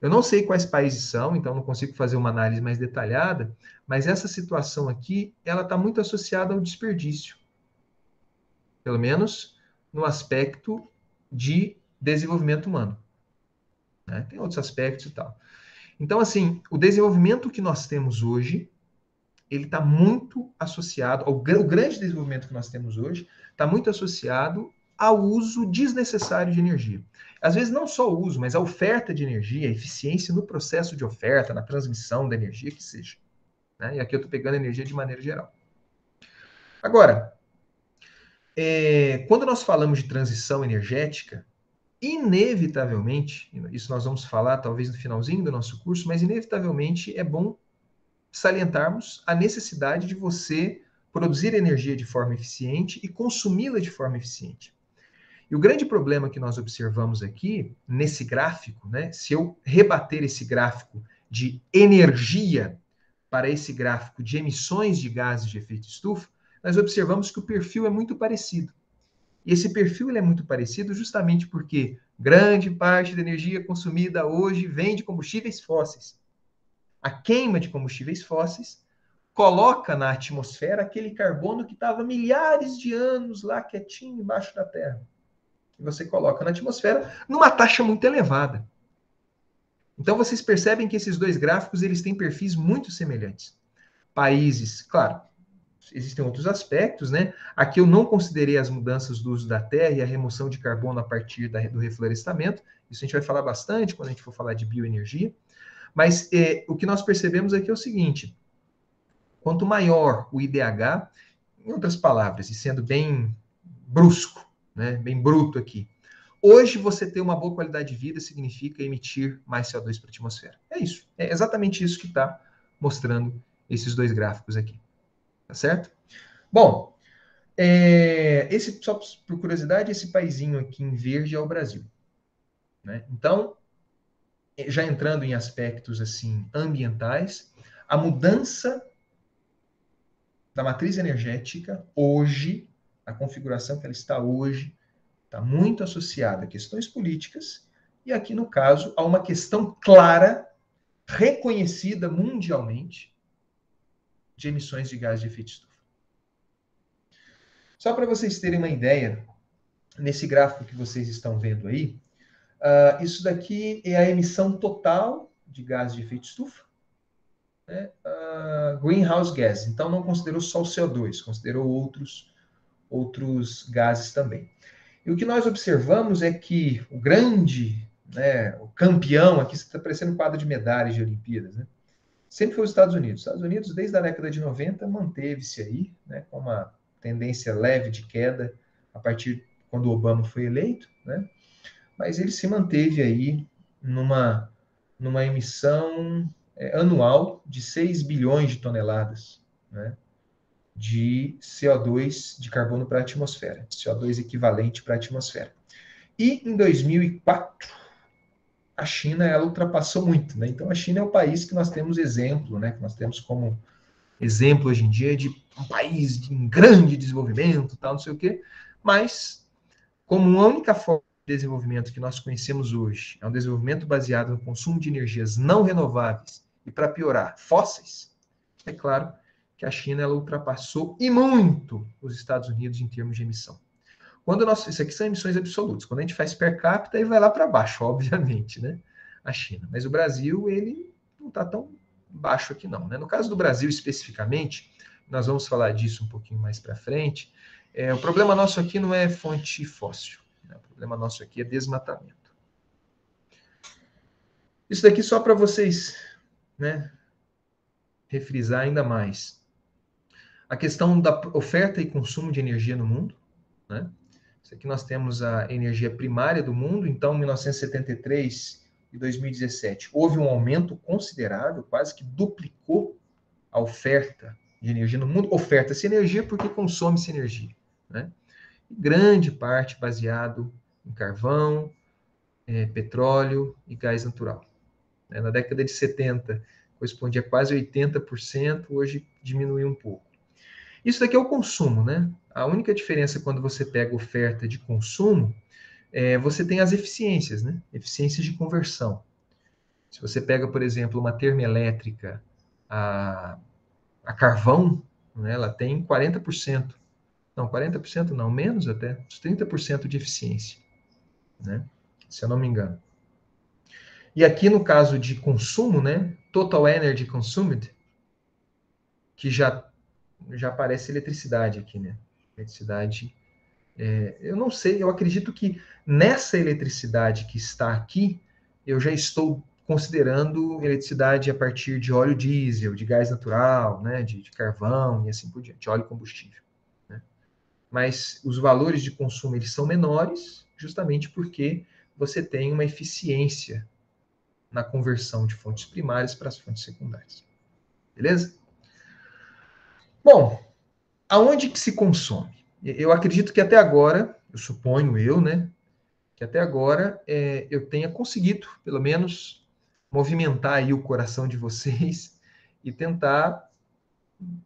Eu não sei quais países são, então não consigo fazer uma análise mais detalhada, mas essa situação aqui, ela está muito associada ao desperdício. Pelo menos no aspecto de desenvolvimento humano, né? Tem outros aspectos e tal. Então, assim, o desenvolvimento que nós temos hoje, ele está muito associado, o grande desenvolvimento que nós temos hoje, está muito associado ao uso desnecessário de energia. Às vezes não só o uso, mas a oferta de energia, a eficiência no processo de oferta, na transmissão da energia, que seja, né? E aqui eu estou pegando energia de maneira geral. Agora, quando nós falamos de transição energética, inevitavelmente, isso nós vamos falar talvez no finalzinho do nosso curso, mas inevitavelmente é bom salientarmos a necessidade de você produzir energia de forma eficiente e consumi-la de forma eficiente. E o grande problema que nós observamos aqui, nesse gráfico, né, se eu rebater esse gráfico de energia para esse gráfico de emissões de gases de efeito estufa, nós observamos que o perfil é muito parecido. E esse perfil ele é muito parecido justamente porque grande parte da energia consumida hoje vem de combustíveis fósseis. A queima de combustíveis fósseis coloca na atmosfera aquele carbono que estava milhares de anos lá quietinho embaixo da Terra. E você coloca na atmosfera numa taxa muito elevada. Então vocês percebem que esses dois gráficos eles têm perfis muito semelhantes. Países, claro, existem outros aspectos, né? Aqui eu não considerei as mudanças do uso da terra e a remoção de carbono a partir do reflorestamento. Isso a gente vai falar bastante quando a gente for falar de bioenergia. Mas o que nós percebemos aqui é o seguinte: quanto maior o IDH, em outras palavras, e sendo bem brusco, né, bem bruto aqui, hoje você ter uma boa qualidade de vida significa emitir mais CO2 para a atmosfera. É isso. É exatamente isso que está mostrando esses dois gráficos aqui. Tá certo? Bom, só por curiosidade, esse paizinho aqui em verde é o Brasil, né? Então, já entrando em aspectos assim ambientais, a mudança da matriz energética hoje, a configuração que ela está hoje, está muito associada a questões políticas e aqui no caso a uma questão clara, reconhecida mundialmente, de emissões de gás de efeito estufa. Só para vocês terem uma ideia, nesse gráfico que vocês estão vendo aí, isso daqui é a emissão total de gás de efeito estufa, né? Greenhouse gas. Então não considerou só o CO2, considerou outros gases também. E o que nós observamos é que o grande né, o campeão, aqui está parecendo um quadro de medalhas de Olimpíadas, né? Sempre foi os Estados Unidos. Os Estados Unidos, desde a década de 90, manteve-se aí, né, com uma tendência leve de queda a partir quando o Obama foi eleito, né? Mas ele se manteve aí numa emissão anual de 6 bilhões de toneladas, né, de CO2, de carbono para a atmosfera, CO2 equivalente para a atmosfera. E em 2004, a China ela ultrapassou muito, né? Então a China é o país que nós temos exemplo, né? Que nós temos como exemplo hoje em dia de um país em grande desenvolvimento, tal, não sei o quê. Mas como a única forma de desenvolvimento que nós conhecemos hoje é um desenvolvimento baseado no consumo de energias não renováveis e, para piorar, fósseis, é claro que a China ela ultrapassou e muito os Estados Unidos em termos de emissão. Quando nós, isso aqui são emissões absolutas. Quando a gente faz per capita, aí vai lá para baixo, obviamente, né? A China. Mas o Brasil, ele não está tão baixo aqui, não. Né? No caso do Brasil, especificamente, nós vamos falar disso um pouquinho mais para frente. O problema nosso aqui não é fonte fóssil. Né? O problema nosso aqui é desmatamento. Isso daqui só para vocês, né, refrisar ainda mais. A questão da oferta e consumo de energia no mundo, né? Isso aqui nós temos a energia primária do mundo, então, em 1973 e 2017, houve um aumento considerável, quase que duplicou a oferta de energia no mundo. Oferta-se energia porque consome-se energia, né? Grande parte baseado em carvão, petróleo e gás natural. Na década de 70, correspondia a quase 80%, hoje diminuiu um pouco. Isso daqui é o consumo, né? A única diferença quando você pega oferta de consumo, você tem as eficiências, né? Eficiências de conversão. Se você pega, por exemplo, uma termoelétrica a carvão, né, ela tem 40%. Não, 40% não, menos até, uns 30% de eficiência, né? Se eu não me engano. E aqui no caso de consumo, né? Total Energy Consumed, que já aparece eletricidade aqui, né? Eletricidade, eu não sei, eu acredito que nessa eletricidade que está aqui, eu já estou considerando eletricidade a partir de óleo diesel, de gás natural, né? De carvão e assim por diante, óleo combustível. Né? Mas os valores de consumo eles são menores, justamente porque você tem uma eficiência na conversão de fontes primárias para as fontes secundárias. Beleza? Bom, aonde que se consome? Eu acredito que até agora, eu suponho eu, né, que até agora eu tenha conseguido, pelo menos, movimentar aí o coração de vocês e tentar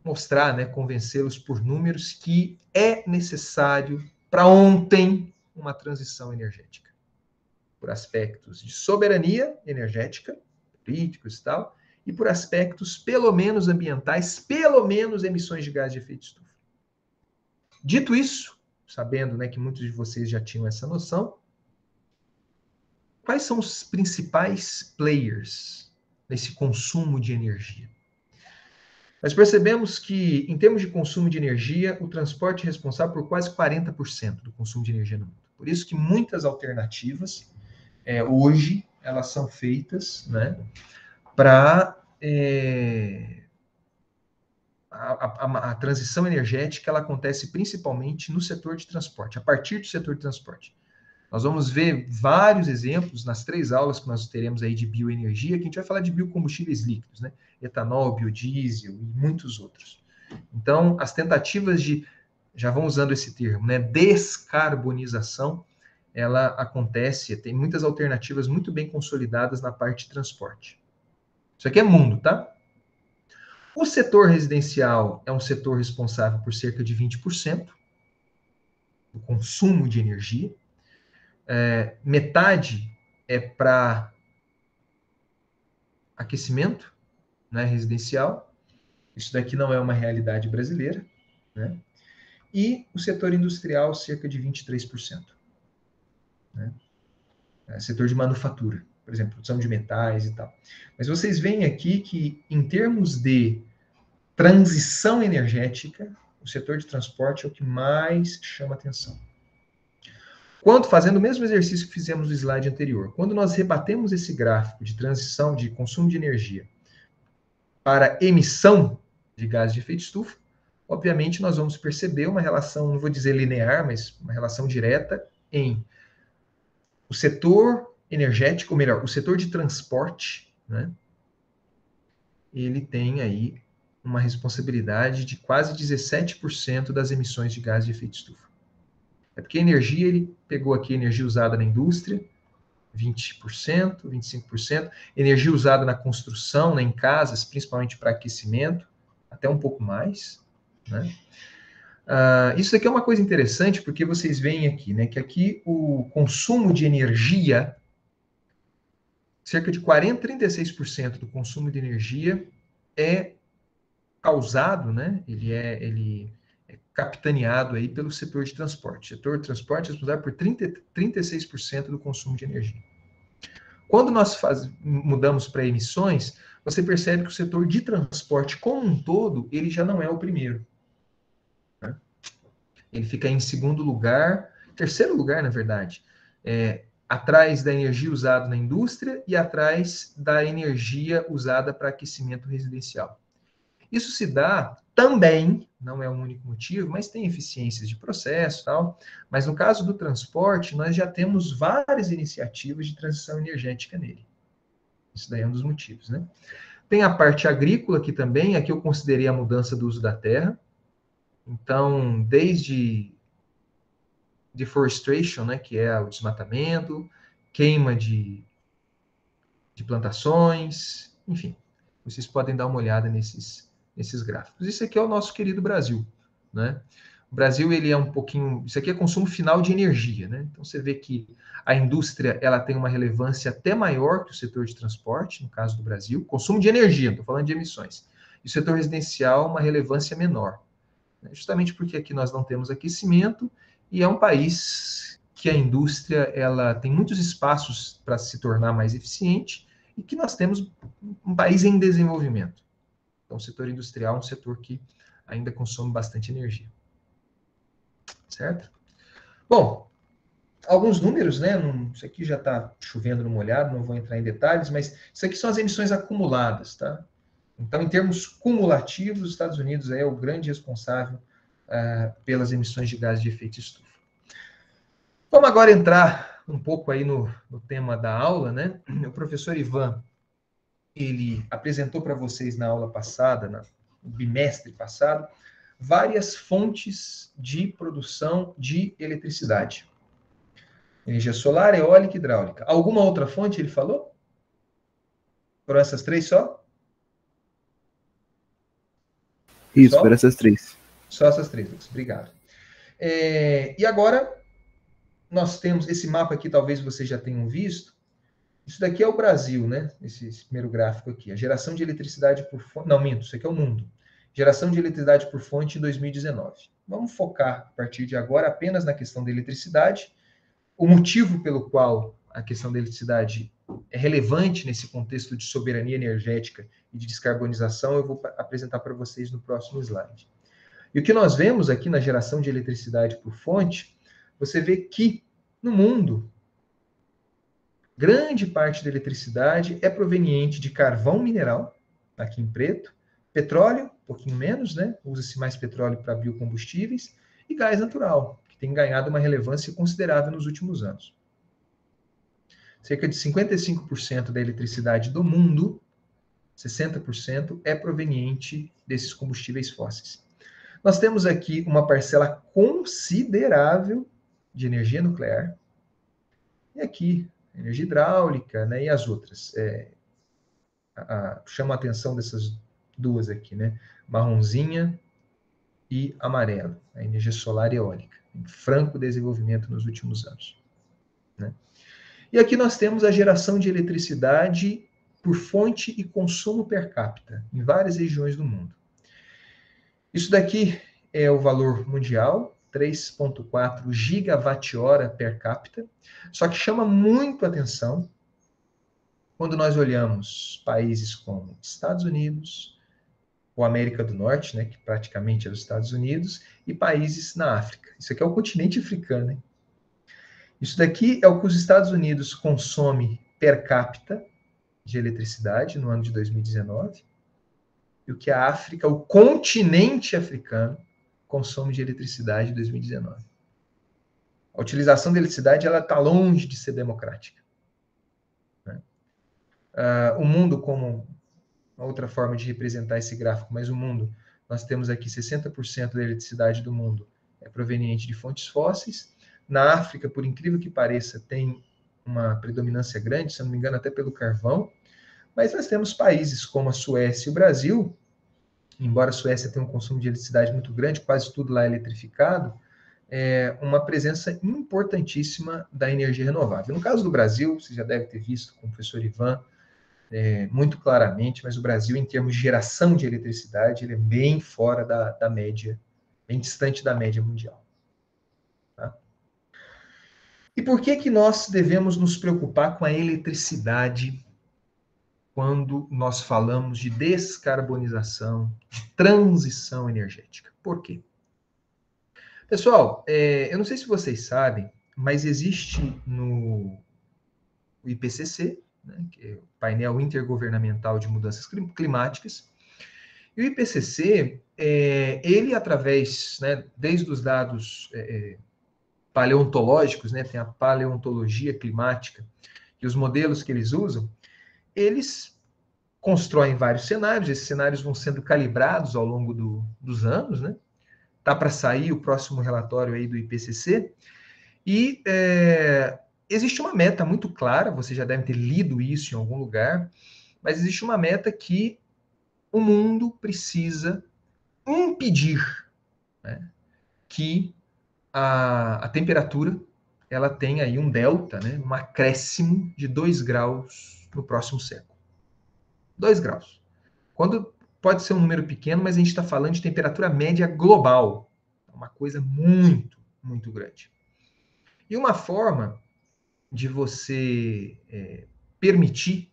mostrar, né, convencê-los por números que é necessário para ontem uma transição energética. Por aspectos de soberania energética, políticos e tal, e por aspectos pelo menos ambientais, pelo menos emissões de gás de efeito estufa. Dito isso, sabendo, né, que muitos de vocês já tinham essa noção, quais são os principais players nesse consumo de energia? Nós percebemos que, em termos de consumo de energia, o transporte é responsável por quase 40% do consumo de energia no mundo. Por isso que muitas alternativas, hoje, elas são feitas, né, para a transição energética, ela acontece principalmente no setor de transporte, a partir do setor de transporte. Nós vamos ver vários exemplos nas 3 aulas que nós teremos aí de bioenergia, que a gente vai falar de biocombustíveis líquidos, né? Etanol, biodiesel e muitos outros. Então, as tentativas de, já vão usando esse termo, né, descarbonização, ela acontece, tem muitas alternativas muito bem consolidadas na parte de transporte. Isso aqui é mundo, tá? O setor residencial é um setor responsável por cerca de 20% do consumo de energia. Metade é para aquecimento, né, residencial. Isso daqui não é uma realidade brasileira, né? E o setor industrial, cerca de 23%. Né? Setor de manufatura, por exemplo, produção de metais e tal. Mas vocês veem aqui que, em termos de transição energética, o setor de transporte é o que mais chama atenção. Fazendo o mesmo exercício que fizemos no slide anterior, quando nós rebatemos esse gráfico de transição de consumo de energia para emissão de gás de efeito estufa, obviamente nós vamos perceber uma relação, não vou dizer linear, mas uma relação direta em o setor energético, ou melhor, o setor de transporte, né? Ele tem aí uma responsabilidade de quase 17% das emissões de gás de efeito estufa. É porque a energia, ele pegou aqui energia usada na indústria, 20%, 25%, energia usada na construção, né, em casas, principalmente para aquecimento, até um pouco mais, né? Isso aqui é uma coisa interessante, porque vocês veem aqui, né, que aqui o consumo de energia, cerca de 36% do consumo de energia é causado, né, ele é capitaneado aí pelo setor de transporte. O setor de transporte é responsável por 36% do consumo de energia. Quando nós mudamos para emissões, você percebe que o setor de transporte como um todo, ele já não é o primeiro. Né? Ele fica em segundo lugar, terceiro lugar, na verdade, atrás da energia usada na indústria e atrás da energia usada para aquecimento residencial. Isso se dá também, não é o único motivo, mas tem eficiências de processo e tal. Mas no caso do transporte, nós já temos várias iniciativas de transição energética nele. Isso daí é um dos motivos, né? Tem a parte agrícola aqui também, aqui eu considerei a mudança do uso da terra. Então, desde deforestation, né, que é o desmatamento, queima de plantações, enfim. Vocês podem dar uma olhada nesses gráficos. Isso aqui é o nosso querido Brasil, né? O Brasil, ele é um pouquinho... Isso aqui é consumo final de energia, né? Então, você vê que a indústria, ela tem uma relevância até maior que o setor de transporte, no caso do Brasil. Consumo de energia, não estou falando de emissões. E o setor residencial, uma relevância menor. Né? Justamente porque aqui nós não temos aquecimento e é um país que a indústria, ela tem muitos espaços para se tornar mais eficiente e que nós temos um país em desenvolvimento. Então, o setor industrial é um setor que ainda consome bastante energia. Certo? Bom, alguns números, né? Isso aqui já está chovendo no molhado, não vou entrar em detalhes, mas isso aqui são as emissões acumuladas, tá? Então, em termos cumulativos, os Estados Unidos é o grande responsável pelas emissões de gases de efeito estufa. Vamos agora entrar um pouco aí no tema da aula, né? O professor Ivan, ele apresentou para vocês na aula passada, no bimestre passado, várias fontes de produção de eletricidade. Energia solar, eólica e hidráulica. Alguma outra fonte ele falou? Foram essas três só? Isso, foram essas três. Só essas três, Lucas. Obrigado. E agora, nós temos esse mapa aqui, talvez vocês já tenham visto. Isso daqui é o Brasil, né? Esse primeiro gráfico aqui. A geração de eletricidade por fonte... Não, minto, isso aqui é o mundo. Geração de eletricidade por fonte em 2019. Vamos focar, a partir de agora, apenas na questão da eletricidade. O motivo pelo qual a questão da eletricidade é relevante nesse contexto de soberania energética e de descarbonização, eu vou apresentar para vocês no próximo slide. E o que nós vemos aqui na geração de eletricidade por fonte, você vê que, no mundo, grande parte da eletricidade é proveniente de carvão mineral, aqui em preto, petróleo, um pouquinho menos, né? Usa-se mais petróleo para biocombustíveis, e gás natural, que tem ganhado uma relevância considerável nos últimos anos. Cerca de 55% da eletricidade do mundo, 60%, é proveniente desses combustíveis fósseis. Nós temos aqui uma parcela considerável de energia nuclear, e aqui energia hidráulica, né, e as outras. Chama a atenção dessas duas aqui, né? Marronzinha e amarelo, a energia solar e eólica, em franco desenvolvimento nos últimos anos. Né? E aqui nós temos a geração de eletricidade por fonte e consumo per capita, em várias regiões do mundo. Isso daqui é o valor mundial, 3,4 gigawatt-hora per capita, só que chama muito atenção quando nós olhamos países como Estados Unidos, ou América do Norte, né, que praticamente é os Estados Unidos, e países na África. Isso aqui é o continente africano, hein? Isso daqui é o que os Estados Unidos consomem per capita de eletricidade no ano de 2019 e o que a África, o continente africano, consome de eletricidade em 2019. A utilização da eletricidade ela está longe de ser democrática. Né? O mundo, como uma outra forma de representar esse gráfico, mas o mundo, nós temos aqui 60% da eletricidade do mundo é proveniente de fontes fósseis. Na África, por incrível que pareça, tem uma predominância grande, se eu não me engano, até pelo carvão. Mas nós temos países como a Suécia e o Brasil, embora a Suécia tenha um consumo de eletricidade muito grande, quase tudo lá é eletrificado, uma presença importantíssima da energia renovável. No caso do Brasil, você já deve ter visto com o professor Ivan, muito claramente, mas o Brasil, em termos de geração de eletricidade, ele é bem fora da média, bem distante da média mundial. Tá? E por que nós devemos nos preocupar com a eletricidade quando nós falamos de descarbonização, de transição energética? Por quê? Pessoal, eu não sei se vocês sabem, mas existe no IPCC, né, que é o Painel Intergovernamental de Mudanças Climáticas, e o IPCC, ele através, né, desde os dados paleontológicos, né, tem a paleontologia climática, e os modelos que eles usam, eles constroem vários cenários, esses cenários vão sendo calibrados ao longo dos anos, né? Tá para sair o próximo relatório aí do IPCC, e existe uma meta muito clara, você já deve ter lido isso em algum lugar, mas existe uma meta que o mundo precisa impedir, né, que a temperatura ela tenha aí um delta, né, um acréscimo de 2 graus no próximo século. 2 graus. Quando pode ser um número pequeno, mas a gente está falando de temperatura média global. Uma coisa muito, muito grande. E uma forma de você permitir,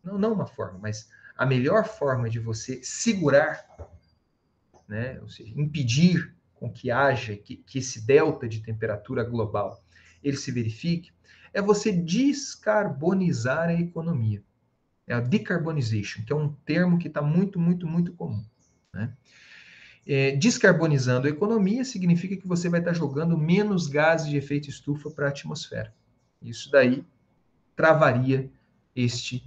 não uma forma, mas a melhor forma de você segurar, né, ou seja, impedir com que haja, que esse delta de temperatura global ele se verifique, é você descarbonizar a economia. É a decarbonization, que é um termo que está muito, muito, muito comum. Né? Descarbonizando a economia significa que você vai estar jogando menos gases de efeito estufa para a atmosfera. Isso daí travaria esse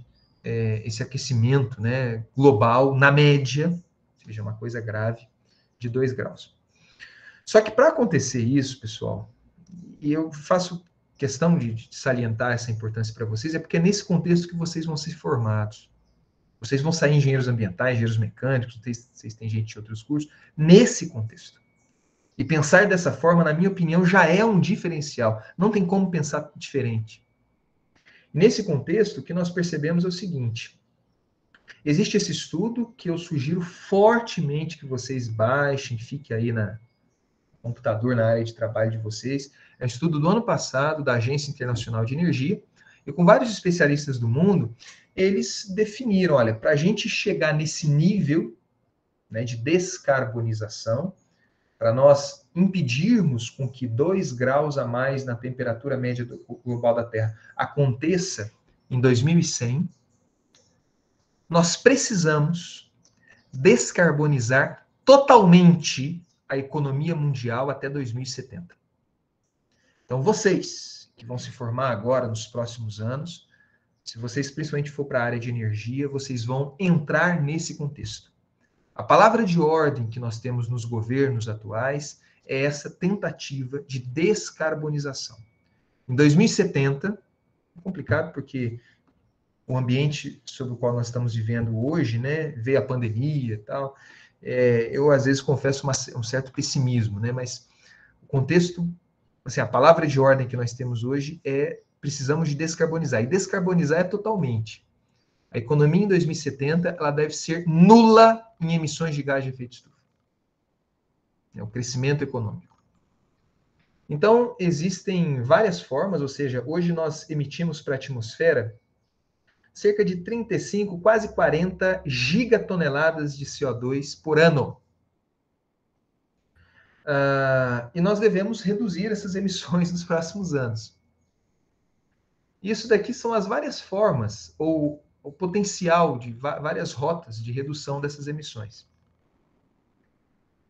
aquecimento, né, global, na média, ou seja, uma coisa grave, de 2 graus. Só que para acontecer isso, pessoal, e eu faço questão de salientar essa importância para vocês, é porque é nesse contexto que vocês vão ser formados. Vocês vão sair engenheiros ambientais, engenheiros mecânicos, vocês têm gente de outros cursos, nesse contexto. E pensar dessa forma, na minha opinião, já é um diferencial. Não tem como pensar diferente. Nesse contexto, o que nós percebemos é o seguinte: existe esse estudo que eu sugiro fortemente que vocês baixem, fique aí no computador, na área de trabalho de vocês. É um estudo do ano passado, da Agência Internacional de Energia, e com vários especialistas do mundo, eles definiram, olha, para a gente chegar nesse nível, né, de descarbonização, para nós impedirmos com que 2 graus a mais na temperatura média global da Terra aconteça em 2100, nós precisamos descarbonizar totalmente a economia mundial até 2070. Então, vocês que vão se formar agora nos próximos anos, se vocês principalmente for para a área de energia, vocês vão entrar nesse contexto. A palavra de ordem que nós temos nos governos atuais é essa tentativa de descarbonização. Em 2070, é complicado porque o ambiente sobre o qual nós estamos vivendo hoje, né, veio a pandemia e tal, eu às vezes confesso um certo pessimismo, né, mas o contexto, assim, a palavra de ordem que nós temos hoje é precisamos de descarbonizar, e descarbonizar é totalmente. A economia em 2070 ela deve ser nula em emissões de gás de efeito estufa. É o crescimento econômico. Então, existem várias formas, ou seja, hoje nós emitimos para a atmosfera cerca de 35, quase 40 gigatoneladas de CO2 por ano. E nós devemos reduzir essas emissões nos próximos anos. Isso daqui são as várias formas ou o potencial de várias rotas de redução dessas emissões.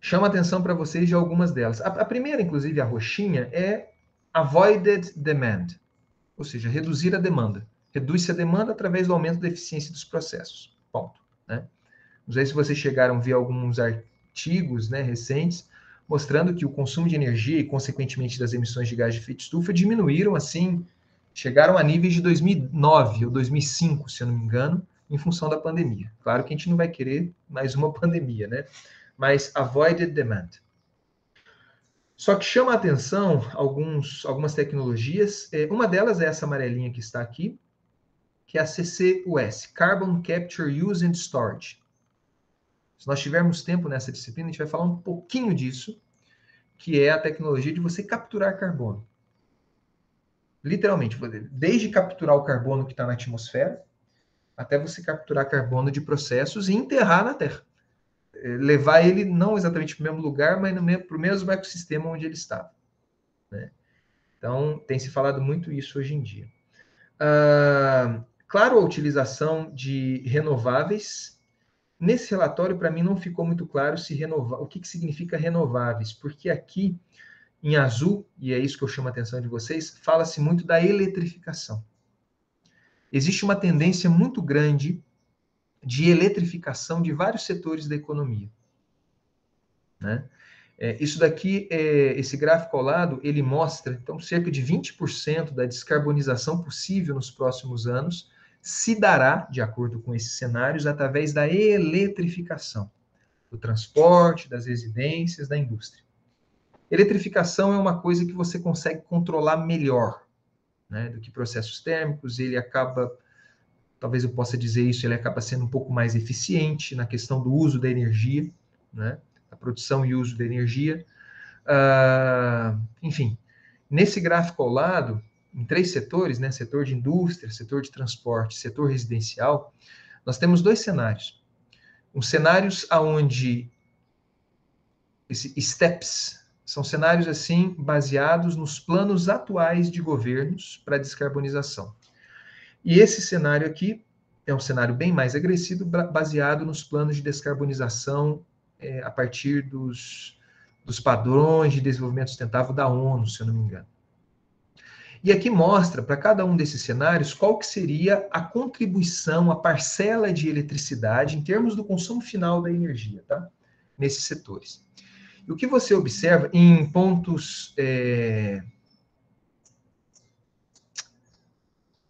Chamo a atenção para vocês de algumas delas. A primeira, inclusive, a roxinha, é avoided demand, ou seja, reduzir a demanda. Reduz-se a demanda através do aumento da eficiência dos processos. Ponto. Né? Não sei se vocês chegaram a ver alguns artigos, né, recentes, mostrando que o consumo de energia e, consequentemente, das emissões de gás de efeito estufa diminuíram, assim, chegaram a níveis de 2009 ou 2005, se eu não me engano, em função da pandemia. Claro que a gente não vai querer mais uma pandemia, né? Mas avoided demand. Só que chama a atenção algumas tecnologias. Uma delas é essa amarelinha que está aqui, que é a CCUS, Carbon Capture, Use and Storage. Se nós tivermos tempo nessa disciplina, a gente vai falar um pouquinho disso, que é a tecnologia de você capturar carbono. Literalmente, desde capturar o carbono que está na atmosfera, até você capturar carbono de processos e enterrar na Terra. Levar ele não exatamente para o mesmo lugar, mas para o mesmo ecossistema onde ele estava. Né? Então, tem se falado muito isso hoje em dia. Claro, a utilização de renováveis. Nesse relatório, para mim, não ficou muito claro o que significa renováveis, porque aqui, em azul, e é isso que eu chamo a atenção de vocês, fala-se muito da eletrificação. Existe uma tendência muito grande de eletrificação de vários setores da economia. Né? Isso daqui, esse gráfico ao lado, ele mostra, então, cerca de 20% da descarbonização possível nos próximos anos se dará, de acordo com esses cenários, através da eletrificação do transporte, das residências, da indústria. Eletrificação é uma coisa que você consegue controlar melhor, né, do que processos térmicos. Ele acaba, talvez eu possa dizer isso, ele acaba sendo um pouco mais eficiente na questão do uso da energia, né, a produção e uso da energia. Enfim, nesse gráfico ao lado, em 3 setores, né, setor de indústria, setor de transporte, setor residencial, nós temos 2 cenários. Cenários onde STEPs são cenários assim baseados nos planos atuais de governos para descarbonização. E esse cenário aqui é um cenário bem mais agressivo, baseado nos planos de descarbonização a partir dos padrões de desenvolvimento sustentável da ONU, se eu não me engano. E aqui mostra, para cada um desses cenários, qual que seria a contribuição, a parcela de eletricidade em termos do consumo final da energia, tá? Nesses setores. E o que você observa em pontos...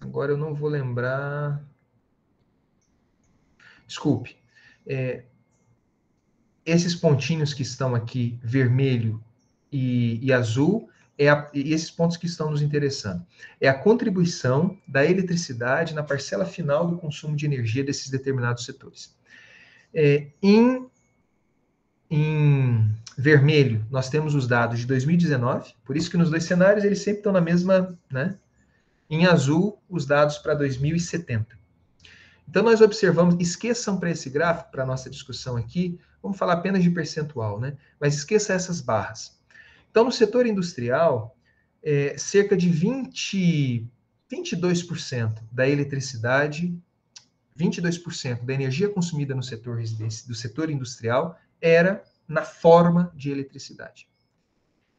Agora eu não vou lembrar... Desculpe. Esses pontinhos que estão aqui, vermelho e azul... e esses pontos que estão nos interessando. É a contribuição da eletricidade na parcela final do consumo de energia desses determinados setores. Em vermelho, nós temos os dados de 2019, por isso que nos 2 cenários eles sempre estão na mesma, né? Em azul, os dados para 2070. Então, nós observamos, esqueçam para esse gráfico, para a nossa discussão aqui, vamos falar apenas de percentual, né? Mas esqueça essas barras. Então, no setor industrial, cerca de 22% da eletricidade, 22% da energia consumida no setor do setor industrial era na forma de eletricidade.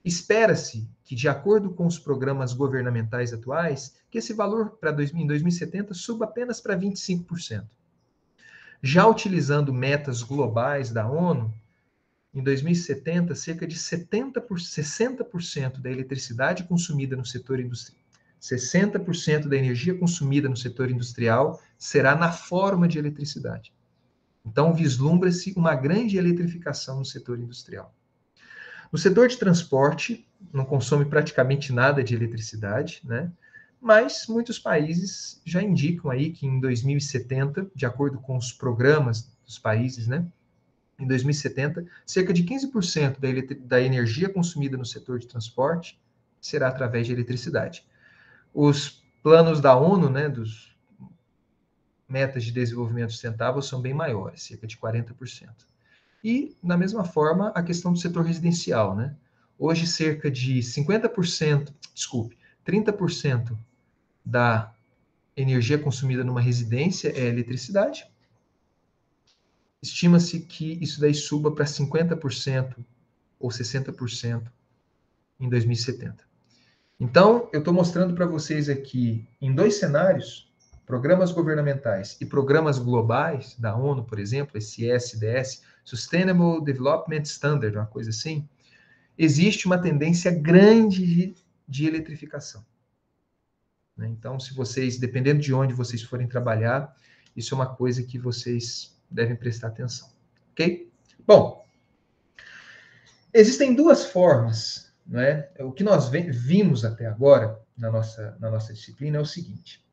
Espera-se que, de acordo com os programas governamentais atuais, que esse valor em 2070 suba apenas para 25%. Já utilizando metas globais da ONU, em 2070, cerca de 60% da eletricidade consumida no setor industrial, 60% da energia consumida no setor industrial será na forma de eletricidade. Então, vislumbra-se uma grande eletrificação no setor industrial. No setor de transporte, não consome praticamente nada de eletricidade, né? Mas muitos países já indicam aí que em 2070, de acordo com os programas dos países, né? Em 2070, cerca de 15% da energia consumida no setor de transporte será através de eletricidade. Os planos da ONU, né, dos metas de desenvolvimento sustentável, são bem maiores, cerca de 40%. E, da mesma forma, a questão do setor residencial, né? Hoje, cerca de 30% da energia consumida numa residência é a eletricidade. Estima-se que isso daí suba para 50% ou 60% em 2070. Então, eu estou mostrando para vocês aqui, em 2 cenários, programas governamentais e programas globais da ONU, por exemplo, esse SDS, Sustainable Development Standard, uma coisa assim, existe uma tendência grande de eletrificação. Então, se vocês, dependendo de onde vocês forem trabalhar, isso é uma coisa que vocês devem prestar atenção. Ok? Bom, existem 2 formas, não é? O que nós vimos até agora na nossa disciplina é o seguinte.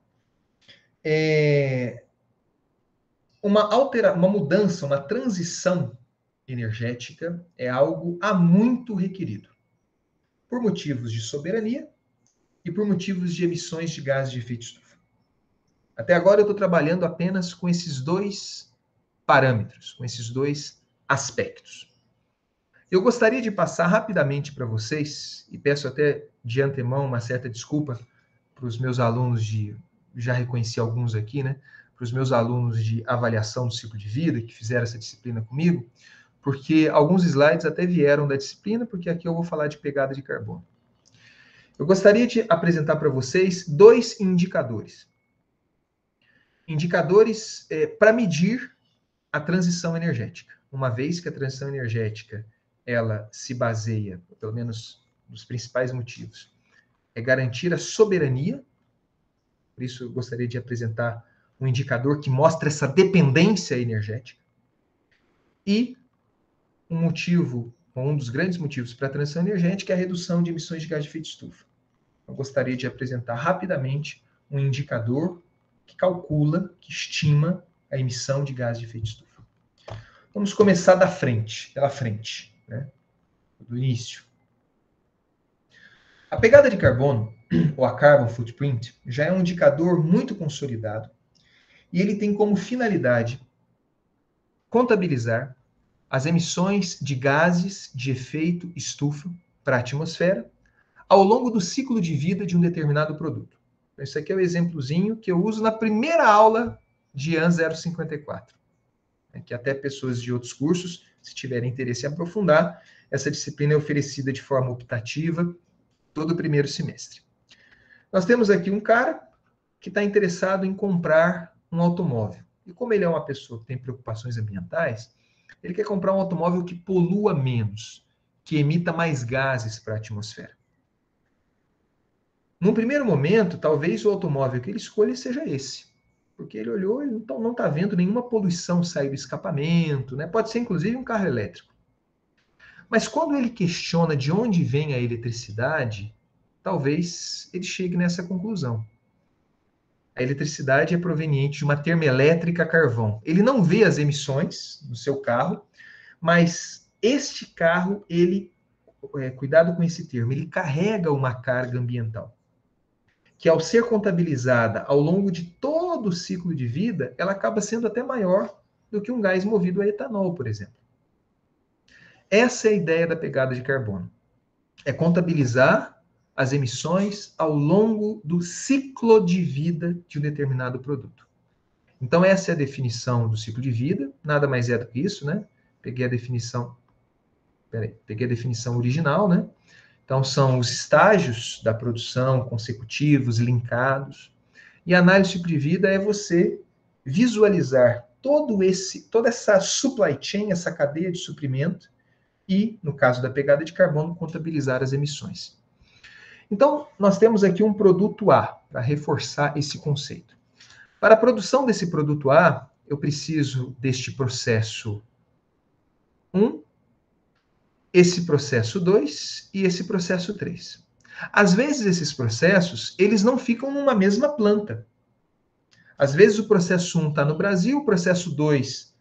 Uma mudança, uma transição energética é algo há muito requerido, por motivos de soberania e por motivos de emissões de gases de efeito estufa. Até agora eu estou trabalhando apenas com esses 2 parâmetros, com esses 2 aspectos. Eu gostaria de passar rapidamente para vocês, e peço até de antemão uma certa desculpa para os meus alunos já reconheci alguns aqui, né? Para os meus alunos de avaliação do ciclo de vida, que fizeram essa disciplina comigo, porque alguns slides até vieram da disciplina, porque aqui eu vou falar de pegada de carbono. Eu gostaria de apresentar para vocês 2 indicadores. Indicadores para medir a transição energética. Uma vez que a transição energética ela se baseia, pelo menos nos principais motivos, é garantir a soberania. Por isso, eu gostaria de apresentar um indicador que mostra essa dependência energética. E um dos grandes motivos para a transição energética é a redução de emissões de gás de efeito estufa. Eu gostaria de apresentar rapidamente um indicador que calcula, que estima a emissão de gás de efeito estufa. Vamos começar pela frente, né? Do início. A pegada de carbono, ou a carbon footprint, já é um indicador muito consolidado e ele tem como finalidade contabilizar as emissões de gases de efeito estufa para a atmosfera ao longo do ciclo de vida de um determinado produto. Esse aqui é o exemplozinho que eu uso na primeira aula de IAN 054. Que até pessoas de outros cursos, se tiverem interesse em aprofundar, essa disciplina é oferecida de forma optativa todo o primeiro semestre. Nós temos aqui um cara que está interessado em comprar um automóvel. E como ele é uma pessoa que tem preocupações ambientais, ele quer comprar um automóvel que polua menos, que emita mais gases para a atmosfera. Num primeiro momento, talvez o automóvel que ele escolha seja esse. Porque ele olhou e não está vendo nenhuma poluição sair do escapamento, né? Pode ser inclusive um carro elétrico. Mas quando ele questiona de onde vem a eletricidade, talvez ele chegue nessa conclusão. A eletricidade é proveniente de uma termoelétrica a carvão. Ele não vê as emissões do seu carro, mas este carro, cuidado com esse termo, ele carrega uma carga ambiental, que ao ser contabilizada ao longo de todo o ciclo de vida, ela acaba sendo até maior do que um gás movido a etanol, por exemplo. Essa é a ideia da pegada de carbono. É contabilizar as emissões ao longo do ciclo de vida de um determinado produto. Então, essa é a definição do ciclo de vida, nada mais é do que isso, né? Peguei a definição original, né? Então, são os estágios da produção consecutivos, linkados. E a análise de ciclo de vida é você visualizar toda essa supply chain, essa cadeia de suprimento, e, no caso da pegada de carbono, contabilizar as emissões. Então, nós temos aqui um produto A, para reforçar esse conceito. Para a produção desse produto A, eu preciso deste processo 1, esse processo 2 e esse processo 3. Às vezes, esses processos, eles não ficam numa mesma planta. Às vezes, o processo 1 está no Brasil, o processo 2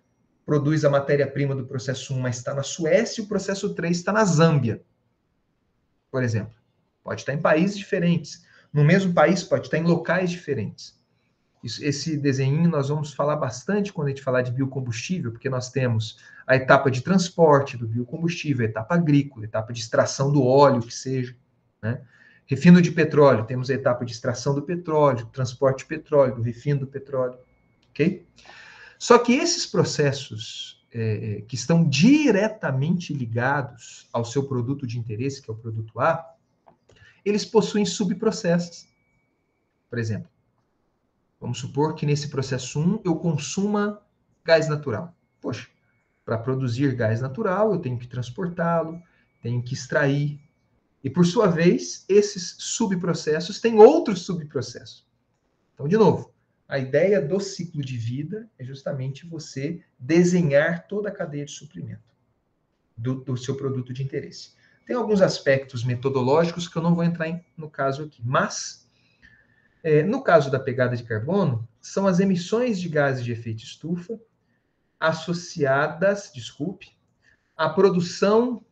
produz a matéria-prima do processo 1, mas está na Suécia, e o processo 3 está na Zâmbia, por exemplo. Pode estar em países diferentes. No mesmo país, pode estar em locais diferentes. Esse desenho nós vamos falar bastante quando a gente falar de biocombustível, porque nós temos a etapa de transporte do biocombustível, a etapa agrícola, a etapa de extração do óleo, que seja, né? Refino de petróleo, temos a etapa de extração do petróleo, transporte de petróleo, do refino do petróleo, ok? Só que esses processos que estão diretamente ligados ao seu produto de interesse, que é o produto A, eles possuem subprocessos. Por exemplo, vamos supor que nesse processo 1 eu consuma gás natural. Poxa, para produzir gás natural eu tenho que transportá-lo, tenho que extrair. E por sua vez, esses subprocessos têm outros subprocessos. Então, de novo, a ideia do ciclo de vida é justamente você desenhar toda a cadeia de suprimento do seu produto de interesse. Tem alguns aspectos metodológicos que eu não vou entrar no caso aqui, mas no caso da pegada de carbono, são as emissões de gases de efeito estufa associadas, à produção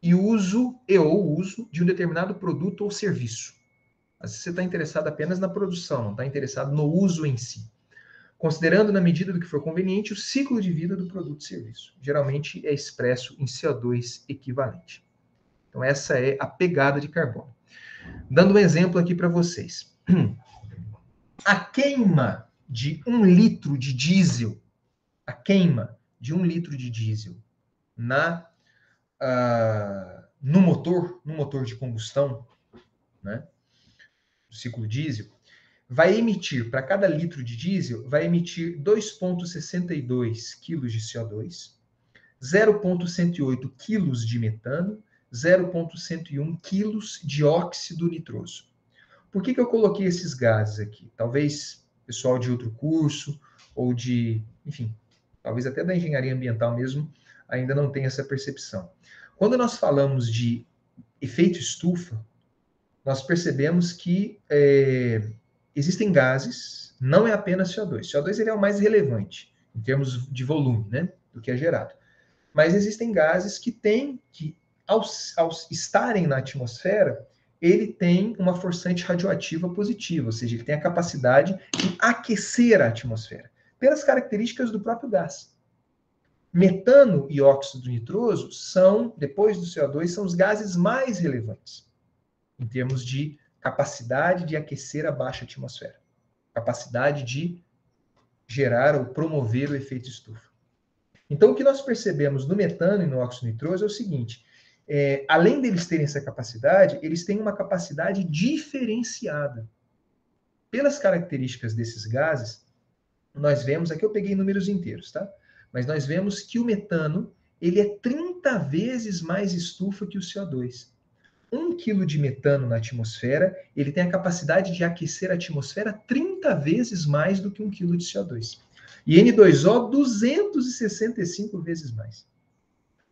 e uso de um determinado produto ou serviço. Mas você está interessado apenas na produção, não está interessado no uso em si. Considerando, na medida do que for conveniente, o ciclo de vida do produto e serviço. Geralmente é expresso em CO2 equivalente. Então, essa é a pegada de carbono. Dando um exemplo aqui para vocês. A queima de 1 litro de diesel, no motor de combustão, né, do ciclo diesel, vai emitir, para cada litro de diesel, vai emitir 2,62 kg de CO2, 0,108 kg de metano, 0,101 kg de óxido nitroso. Por que eu coloquei esses gases aqui? Talvez pessoal de outro curso, ou enfim, talvez até da engenharia ambiental mesmo, ainda não tenha essa percepção. Quando nós falamos de efeito estufa, nós percebemos que existem gases, não é apenas CO2. CO2 ele é o mais relevante em termos de volume, né, do que é gerado. Mas existem gases que ao estarem na atmosfera, ele tem uma forçante radioativa positiva, ou seja, ele tem a capacidade de aquecer a atmosfera, pelas características do próprio gás. Metano e óxido nitroso depois do CO2, são os gases mais relevantes, em termos de capacidade de aquecer a baixa atmosfera, capacidade de gerar ou promover o efeito estufa. Então, o que nós percebemos no metano e no óxido nitroso é o seguinte: além deles terem essa capacidade, eles têm uma capacidade diferenciada. Pelas características desses gases, nós vemos, aqui eu peguei números inteiros, tá? Mas nós vemos que o metano, ele é 30 vezes mais estufa que o CO2. 1 kg de metano na atmosfera, ele tem a capacidade de aquecer a atmosfera 30 vezes mais do que 1 kg de CO2. E N2O, 265 vezes mais.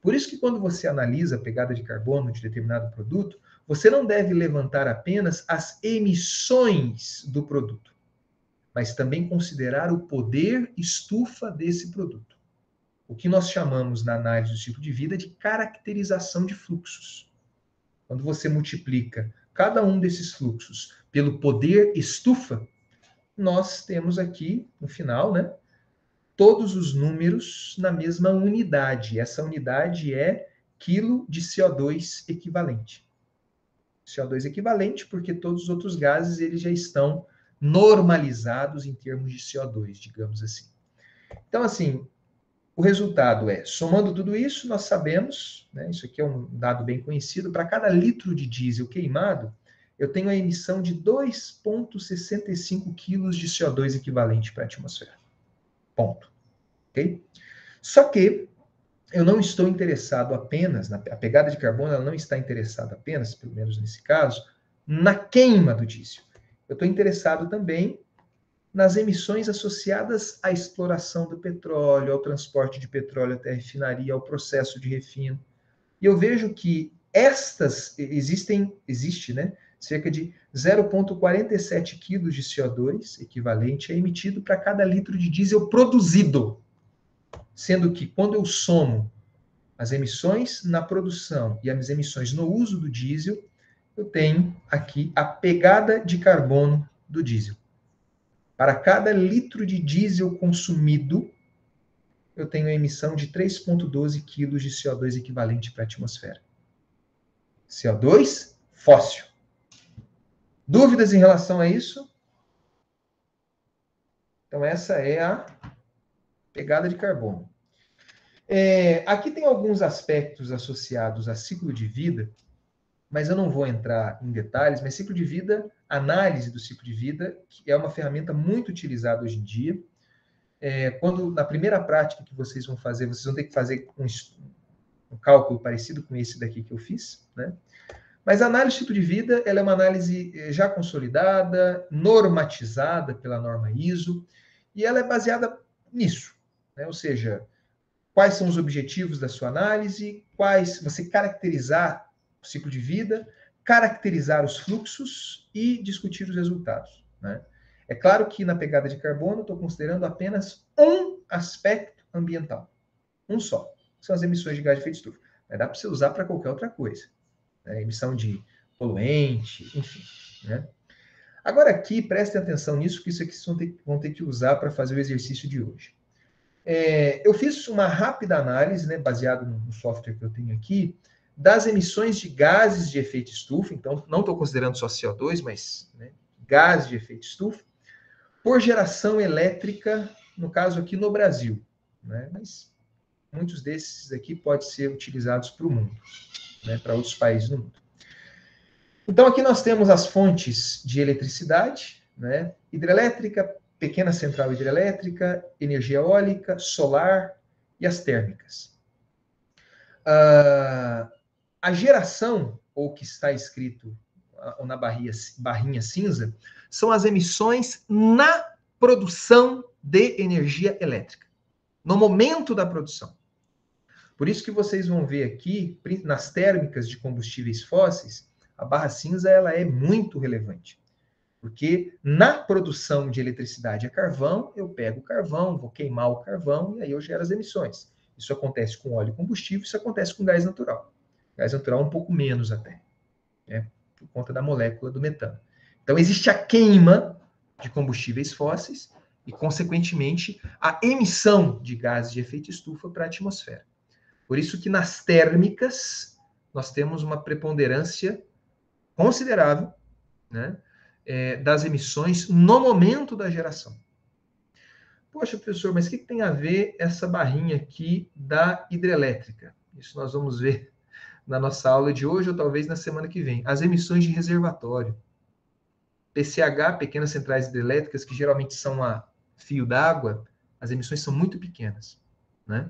Por isso que quando você analisa a pegada de carbono de determinado produto, você não deve levantar apenas as emissões do produto, mas também considerar o poder estufa desse produto. O que nós chamamos na análise do ciclo de vida de caracterização de fluxos. Quando você multiplica cada um desses fluxos pelo poder estufa, nós temos aqui, no final, né, todos os números na mesma unidade. Essa unidade é quilo de CO2 equivalente. CO2 equivalente porque todos os outros gases eles já estão normalizados em termos de CO2, digamos assim. Então, assim, o resultado é, somando tudo isso, nós sabemos, né, isso aqui é um dado bem conhecido, para cada litro de diesel queimado, eu tenho a emissão de 2,65 kg de CO2 equivalente para a atmosfera. Ponto. Ok? Só que eu não estou interessado apenas, a pegada de carbono ela não está interessada apenas, pelo menos nesse caso, na queima do diesel. Eu estou interessado também nas emissões associadas à exploração do petróleo, ao transporte de petróleo até a refinaria, ao processo de refino. E eu vejo que existe, né, cerca de 0,47 kg de CO2 equivalente é emitido para cada litro de diesel produzido. Sendo que quando eu somo as emissões na produção e as emissões no uso do diesel, eu tenho aqui a pegada de carbono do diesel. Para cada litro de diesel consumido, eu tenho a emissão de 3,12 kg de CO2 equivalente para a atmosfera. CO2 fóssil. Dúvidas em relação a isso? Então, essa é a pegada de carbono. Aqui tem alguns aspectos associados a ciclo de vida, mas eu não vou entrar em detalhes, mas ciclo de vida, análise do ciclo de vida, que é uma ferramenta muito utilizada hoje em dia. Quando, na primeira prática que vocês vão fazer, vocês vão ter que fazer um cálculo parecido com esse daqui que eu fiz, né? Mas a análise de ciclo de vida, ela é uma análise já consolidada, normatizada pela norma ISO, e ela é baseada nisso, né? Ou seja, quais são os objetivos da sua análise, você caracterizar o ciclo de vida, caracterizar os fluxos e discutir os resultados, né? É claro que na pegada de carbono eu estou considerando apenas um aspecto ambiental, um só, são as emissões de gás de efeito estufa. Mas dá para você usar para qualquer outra coisa, né? Emissão de poluente, enfim, né? Agora aqui, prestem atenção nisso, que isso aqui vocês vão ter que usar para fazer o exercício de hoje. Eu fiz uma rápida análise, né, baseado no software que eu tenho aqui, das emissões de gases de efeito estufa, então não estou considerando só CO2, mas, né, gases de efeito estufa, por geração elétrica, no caso aqui no Brasil, né, mas muitos desses aqui podem ser utilizados para o mundo, né, para outros países no mundo. Então aqui nós temos as fontes de eletricidade, né, hidrelétrica, pequena central hidrelétrica, energia eólica, solar e as térmicas. A geração, ou que está escrito na barrinha cinza, são as emissões na produção de energia elétrica, no momento da produção. Por isso que vocês vão ver aqui, nas térmicas de combustíveis fósseis, a barra cinza ela é muito relevante. Porque na produção de eletricidade a carvão, eu pego o carvão, vou queimar o carvão e aí eu gero as emissões. Isso acontece com óleo e combustível, isso acontece com gás natural. Gás natural um pouco menos até, né? Por conta da molécula do metano. Então existe a queima de combustíveis fósseis e, consequentemente, a emissão de gases de efeito estufa para a atmosfera. Por isso que nas térmicas nós temos uma preponderância considerável, né, das emissões no momento da geração. Poxa, professor, mas o que tem a ver essa barrinha aqui da hidrelétrica? Isso nós vamos ver na nossa aula de hoje ou talvez na semana que vem. As emissões de reservatório. PCH, pequenas centrais hidrelétricas, que geralmente são a fio d'água, as emissões são muito pequenas, né?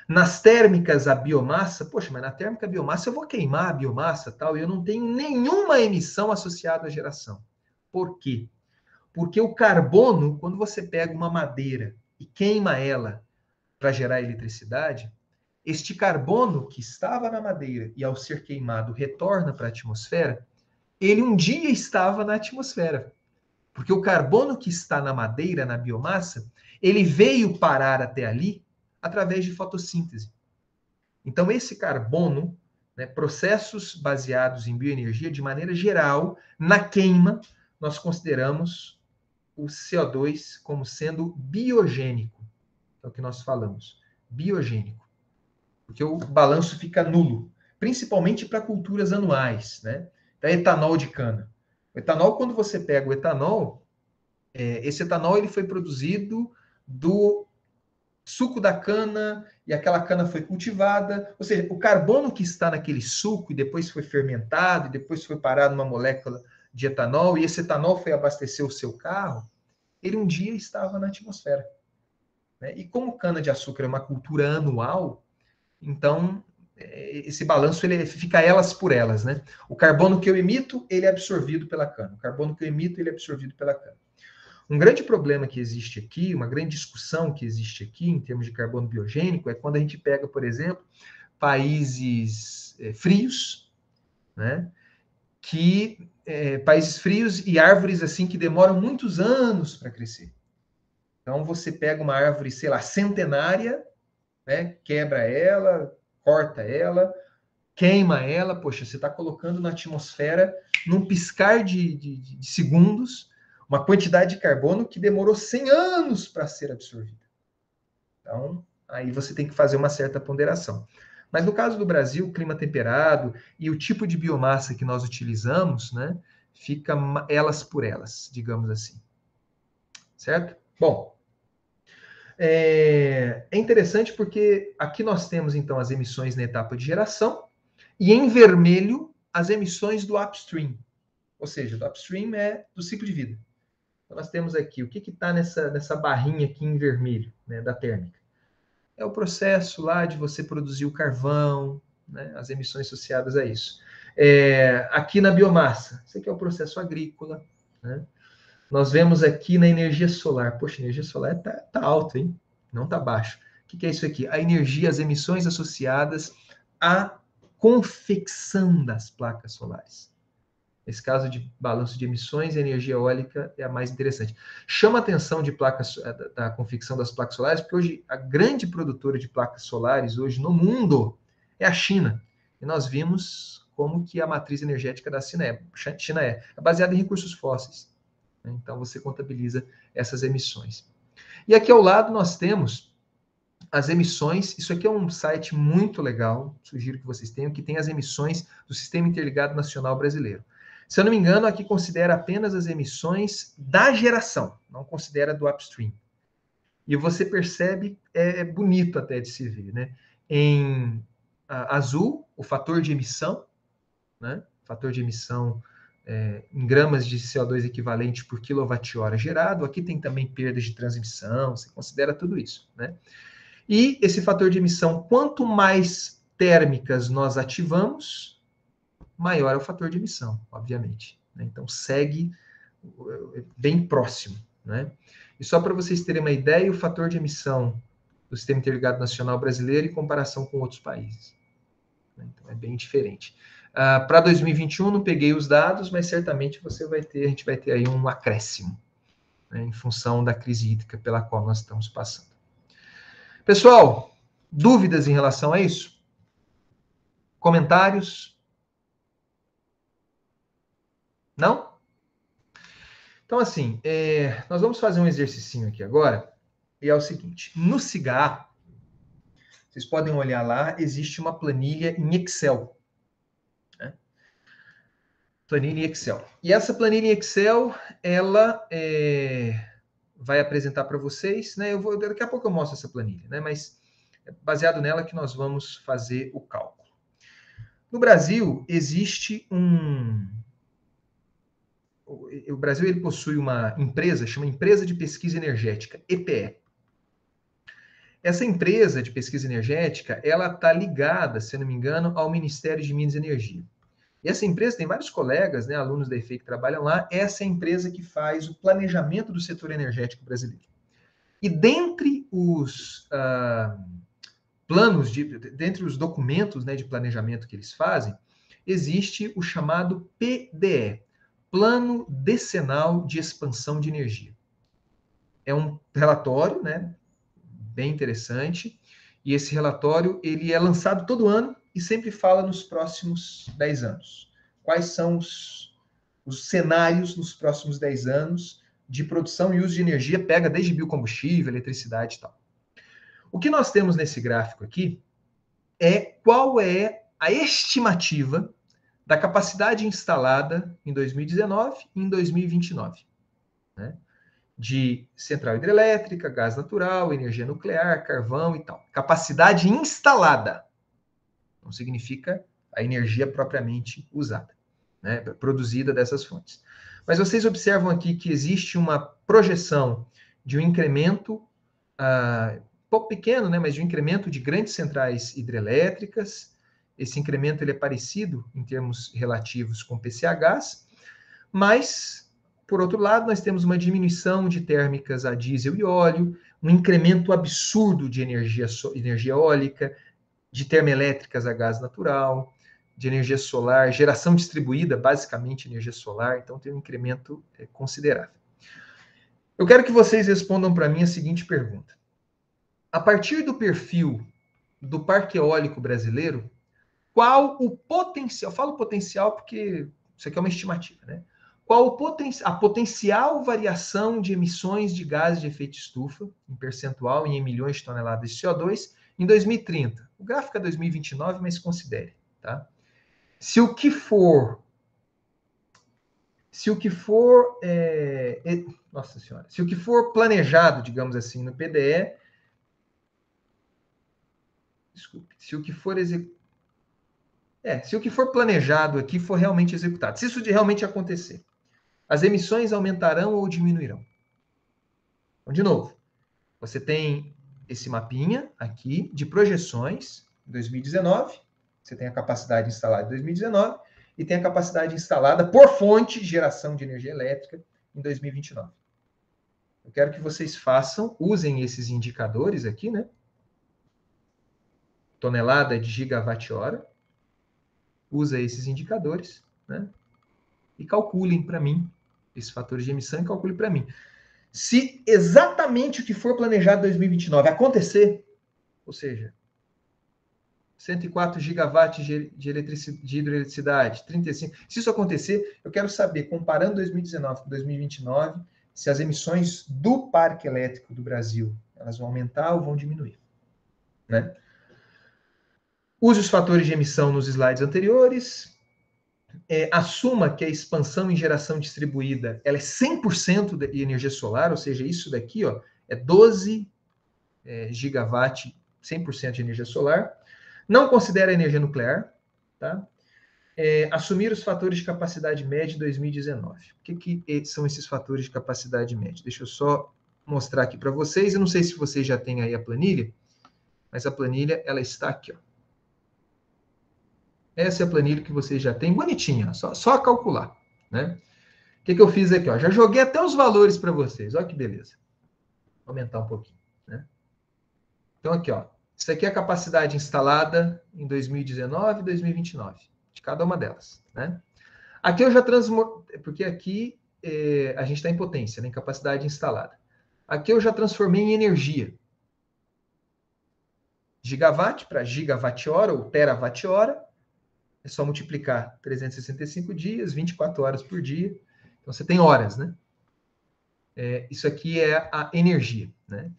Nas térmicas, a biomassa, poxa, mas na térmica a biomassa eu vou queimar a biomassa tal, e eu não tenho nenhuma emissão associada à geração. Por quê? Porque o carbono, quando você pega uma madeira e queima ela para gerar eletricidade, este carbono que estava na madeira e ao ser queimado retorna para a atmosfera, ele um dia estava na atmosfera. Porque o carbono que está na madeira, na biomassa, ele veio parar até ali através de fotossíntese. Então, esse carbono, né, processos baseados em bioenergia, de maneira geral, na queima, nós consideramos o CO2 como sendo biogênico. É o que nós falamos, biogênico. Porque o balanço fica nulo, principalmente para culturas anuais, né? Então, etanol de cana. O etanol, quando você pega o etanol, esse etanol ele foi produzido do suco da cana, e aquela cana foi cultivada, ou seja, o carbono que está naquele suco e depois foi fermentado, e depois foi parar numa molécula de etanol, e esse etanol foi abastecer o seu carro, ele um dia estava na atmosfera, né? E como cana-de-açúcar é uma cultura anual, então esse balanço ele fica elas por elas, né? O carbono que eu emito, ele é absorvido pela cana. O carbono que eu emito, ele é absorvido pela cana. Um grande problema que existe aqui, uma grande discussão que existe aqui em termos de carbono biogênico é quando a gente pega, por exemplo, países frios, né? Países frios e árvores assim que demoram muitos anos para crescer. Então você pega uma árvore, sei lá, centenária, né? Quebra ela, corta ela, queima ela, poxa, você está colocando na atmosfera, num piscar de segundos, uma quantidade de carbono que demorou 100 anos para ser absorvida. Então, aí você tem que fazer uma certa ponderação. Mas no caso do Brasil, o clima temperado e o tipo de biomassa que nós utilizamos, né, fica elas por elas, digamos assim. Certo? Bom, é interessante porque aqui nós temos, então, as emissões na etapa de geração e, em vermelho, as emissões do upstream. Ou seja, do upstream é do ciclo de vida. Então, nós temos aqui, o que está nessa barrinha aqui em vermelho, né, da térmica? É o processo lá de você produzir o carvão, né, as emissões associadas a isso. Aqui na biomassa, isso aqui é o processo agrícola, né? Nós vemos aqui na energia solar. Poxa, a energia solar tá alto, hein? Não tá baixo. O que é isso aqui? A energia, as emissões associadas à confecção das placas solares. Nesse caso de balanço de emissões, a energia eólica é a mais interessante. Chama a atenção de placas, da confecção das placas solares, porque hoje a grande produtora de placas solares hoje no mundo é a China. E nós vimos como que a matriz energética da China é baseada em recursos fósseis. Então, você contabiliza essas emissões. E aqui ao lado nós temos as emissões. Isso aqui é um site muito legal, sugiro que vocês tenham, que tem as emissões do Sistema Interligado Nacional Brasileiro. Se eu não me engano, aqui considera apenas as emissões da geração, não considera do upstream. E você percebe, é bonito até de se ver, né? Em azul, o fator de emissão, né? Fator de emissão em gramas de CO2 equivalente por quilowatt-hora gerado. Aqui tem também perdas de transmissão, você considera tudo isso, né? E esse fator de emissão, quanto mais térmicas nós ativamos, maior é o fator de emissão, obviamente, né? Então, segue bem próximo, né? E só para vocês terem uma ideia, o fator de emissão do Sistema Interligado Nacional Brasileiro em comparação com outros países, né? Então, é bem diferente. Para 2021, não peguei os dados, mas certamente a gente vai ter aí um acréscimo, né, em função da crise hídrica pela qual nós estamos passando. Pessoal, dúvidas em relação a isso? Comentários? Não? Então, assim, nós vamos fazer um exercício aqui agora, e é o seguinte: no SIGA, vocês podem olhar lá, existe uma planilha em Excel. Planilha em Excel. E essa planilha em Excel, ela vai apresentar para vocês, né? Daqui a pouco eu mostro essa planilha, né? Mas é baseado nela que nós vamos fazer o cálculo. No Brasil, existe o Brasil ele possui uma empresa, chama Empresa de Pesquisa Energética, EPE. Essa empresa de pesquisa energética, ela está ligada, se não me engano, ao Ministério de Minas e Energia. E essa empresa tem vários colegas, né, alunos da EFE que trabalham lá. Essa é a empresa que faz o planejamento do setor energético brasileiro. E dentre os dentre os documentos, né, de planejamento que eles fazem, existe o chamado PDE, Plano Decenal de Expansão de Energia. É um relatório, né, bem interessante, e esse relatório ele é lançado todo ano e sempre fala nos próximos 10 anos. Quais são os cenários nos próximos 10 anos de produção e uso de energia, pega desde biocombustível, eletricidade e tal. O que nós temos nesse gráfico aqui é qual é a estimativa da capacidade instalada em 2019 e em 2029, né? De central hidrelétrica, gás natural, energia nuclear, carvão e tal. Capacidade instalada. Não significa a energia propriamente usada, né, produzida dessas fontes. Mas vocês observam aqui que existe uma projeção de um incremento, pouco pequeno, né, mas de um incremento de grandes centrais hidrelétricas. Esse incremento ele é parecido em termos relativos com PCHs, mas, por outro lado, nós temos uma diminuição de térmicas a diesel e óleo, um incremento absurdo de energia eólica, de termoelétricas a gás natural, de energia solar, geração distribuída, basicamente energia solar, então tem um incremento considerável. Eu quero que vocês respondam para mim a seguinte pergunta. A partir do perfil do parque eólico brasileiro, qual o potencial, falo potencial porque isso aqui é uma estimativa, né? Qual a potencial variação de emissões de gases de efeito estufa, em percentual e em milhões de toneladas de CO2, em 2030? O gráfico é 2029, mas considere, tá? Se o que for Se o que for, nossa senhora, se o que for planejado, digamos assim, no PDE, desculpe, se o que for se o que for planejado aqui for realmente executado, se isso de realmente acontecer, as emissões aumentarão ou diminuirão? Então, de novo, você tem esse mapinha aqui de projeções em 2019, você tem a capacidade instalada em 2019 e tem a capacidade instalada por fonte de geração de energia elétrica em 2029. Eu quero que vocês usem esses indicadores aqui, né? Tonelada de gigawatt-hora. Usa esses indicadores, né? E calculem para mim esses fatores de emissão e calculem para mim. Se exatamente o que for planejado em 2029 acontecer, ou seja, 104 gigawatts de hidroeletricidade, 35. Se isso acontecer, eu quero saber, comparando 2019 com 2029, se as emissões do parque elétrico do Brasil, elas vão aumentar ou vão diminuir, né? Use os fatores de emissão nos slides anteriores. Assuma que a expansão em geração distribuída ela é 100% de energia solar, ou seja, isso daqui ó, é 12 gigawatt, 100% de energia solar. Não considera a energia nuclear, tá? Assumir os fatores de capacidade média de 2019. O que são esses fatores de capacidade média? Deixa eu só mostrar aqui para vocês. Eu não sei se vocês já têm aí a planilha, mas a planilha ela está aqui, ó. Essa é a planilha que vocês já têm, bonitinha, só calcular, né? O que eu fiz aqui? Ó? Já joguei até os valores para vocês, olha que beleza. Vou aumentar um pouquinho, né? Então aqui, ó, isso aqui é a capacidade instalada em 2019 e 2029, de cada uma delas, né? Aqui eu já porque aqui a gente está em potência, né? Em capacidade instalada. Aqui eu já transformei em energia. Gigawatt para gigawatt-hora ou terawatt-hora. É só multiplicar 365 dias, 24 horas por dia. Então, você tem horas, né? Isso aqui é a energia, né?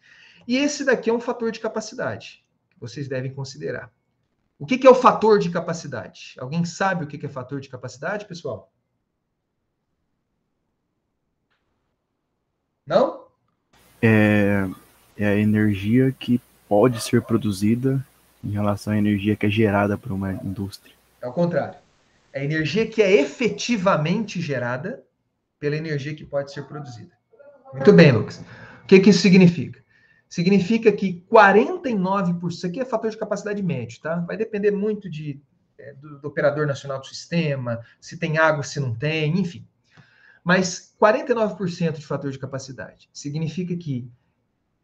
E esse daqui é um fator de capacidade, que vocês devem considerar. O que é o fator de capacidade? Alguém sabe o que é fator de capacidade, pessoal? Não? É a energia que pode ser produzida em relação à energia que é gerada por uma indústria. É o contrário. É a energia que é efetivamente gerada pela energia que pode ser produzida. Muito bem, Lucas. O que isso significa? Significa que 49%, isso aqui é fator de capacidade médio, tá? Vai depender muito do operador nacional do sistema, se tem água, se não tem, enfim. Mas 49% de fator de capacidade significa que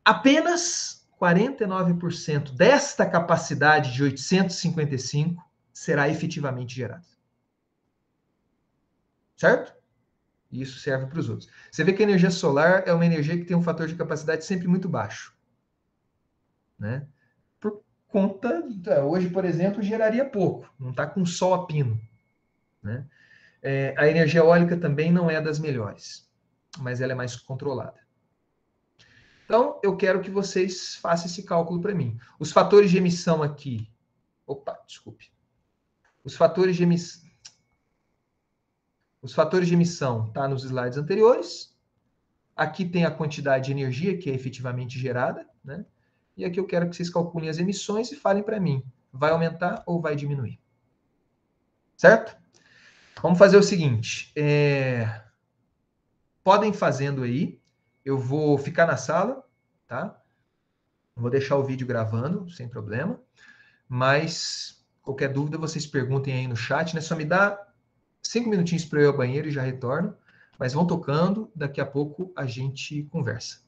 apenas 49% desta capacidade de 855 será efetivamente gerada. Certo? E isso serve para os outros. Você vê que a energia solar é uma energia que tem um fator de capacidade sempre muito baixo, né? Por conta, hoje, por exemplo, geraria pouco, não está com sol a pino, né? A energia eólica também não é das melhores, mas ela é mais controlada. Então, eu quero que vocês façam esse cálculo para mim. Os fatores de emissão aqui... Opa, desculpe. Os fatores de emissão tá nos slides anteriores. Aqui tem a quantidade de energia que é efetivamente gerada, né? E aqui eu quero que vocês calculem as emissões e falem para mim, vai aumentar ou vai diminuir? Certo? Vamos fazer o seguinte, podem fazendo aí, eu vou ficar na sala, tá? Vou deixar o vídeo gravando, sem problema, mas qualquer dúvida vocês perguntem aí no chat, né? Só me dá 5 minutinhos para eu ir ao banheiro e já retorno, mas vão tocando, daqui a pouco a gente conversa.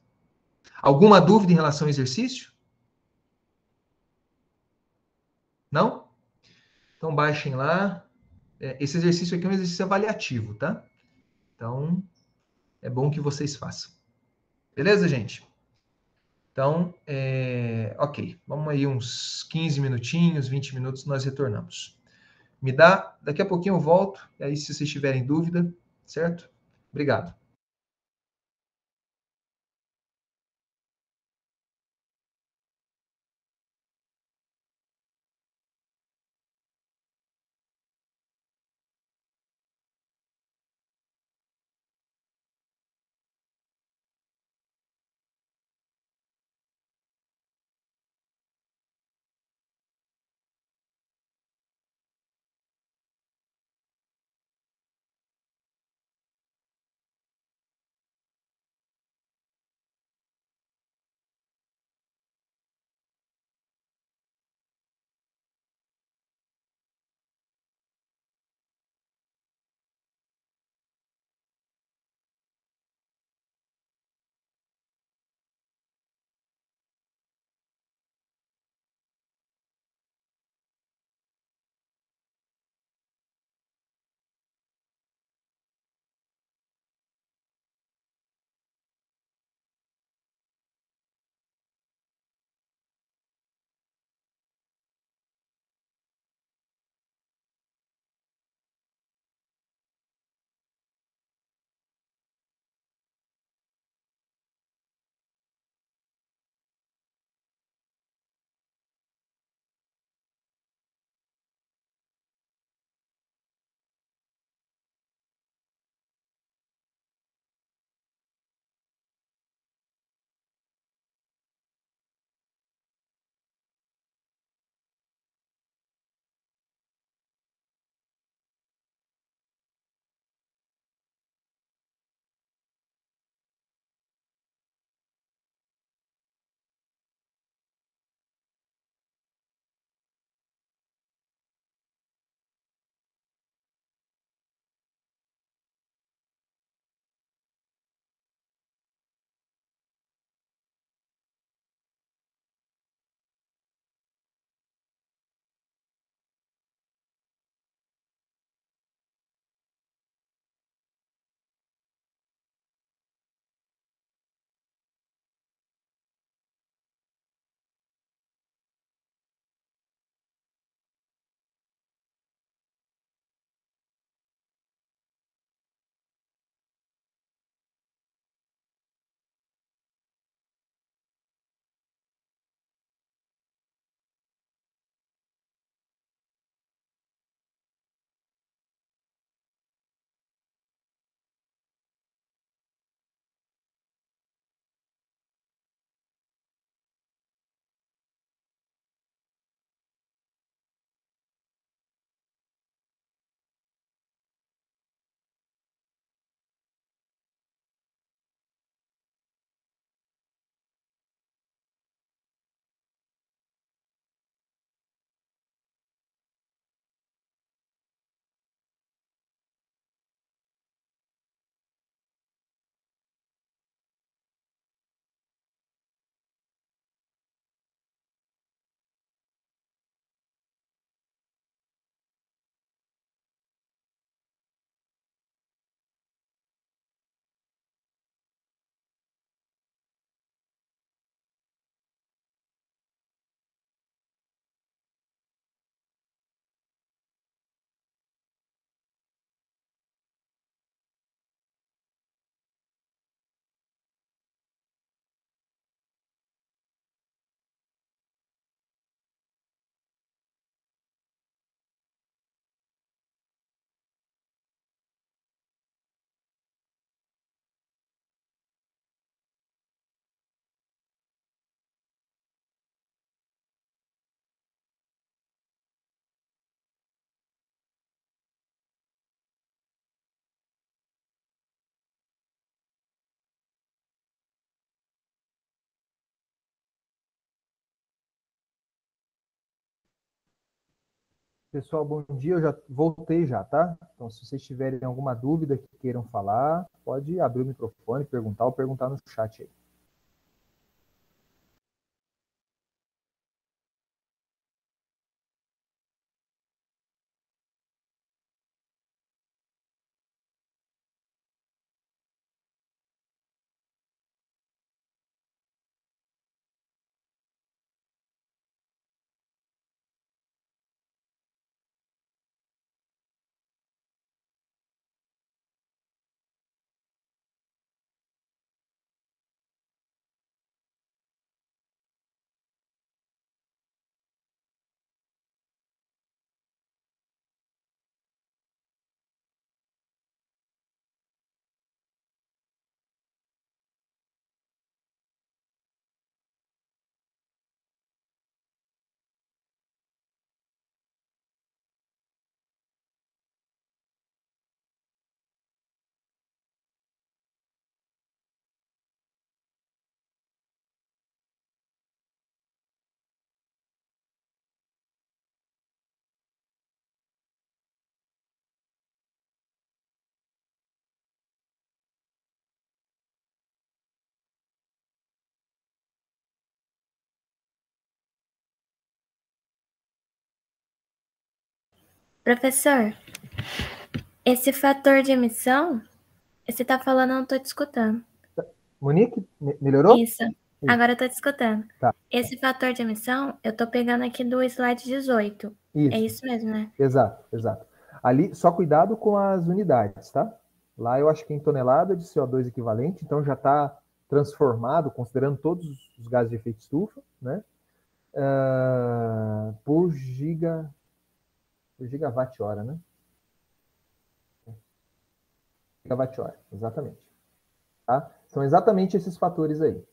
Alguma dúvida em relação ao exercício? Não? Então baixem lá. Esse exercício aqui é um exercício avaliativo, tá? Então, é bom que vocês façam. Beleza, gente? Então, ok. Vamos aí uns 15 minutinhos, 20 minutos, nós retornamos. Daqui a pouquinho eu volto, e aí se vocês tiverem dúvida, certo? Obrigado. Pessoal, bom dia. Eu já voltei já, tá? Então, se vocês tiverem alguma dúvida que queiram falar, pode abrir o microfone, perguntar ou perguntar no chat aí. Professor, esse fator de emissão, você tá falando, eu não tô te escutando. Monique, melhorou? Isso. Agora eu tô te escutando. Tá. Esse fator de emissão, eu tô pegando aqui do slide 18. É isso mesmo, né? Exato, exato. Ali, só cuidado com as unidades, tá? Lá eu acho que em tonelada de CO2 equivalente, então já está transformado, considerando todos os gases de efeito estufa, né? Por gigawatt-hora, né? Gigawatt-hora, exatamente. Tá? São exatamente esses fatores aí.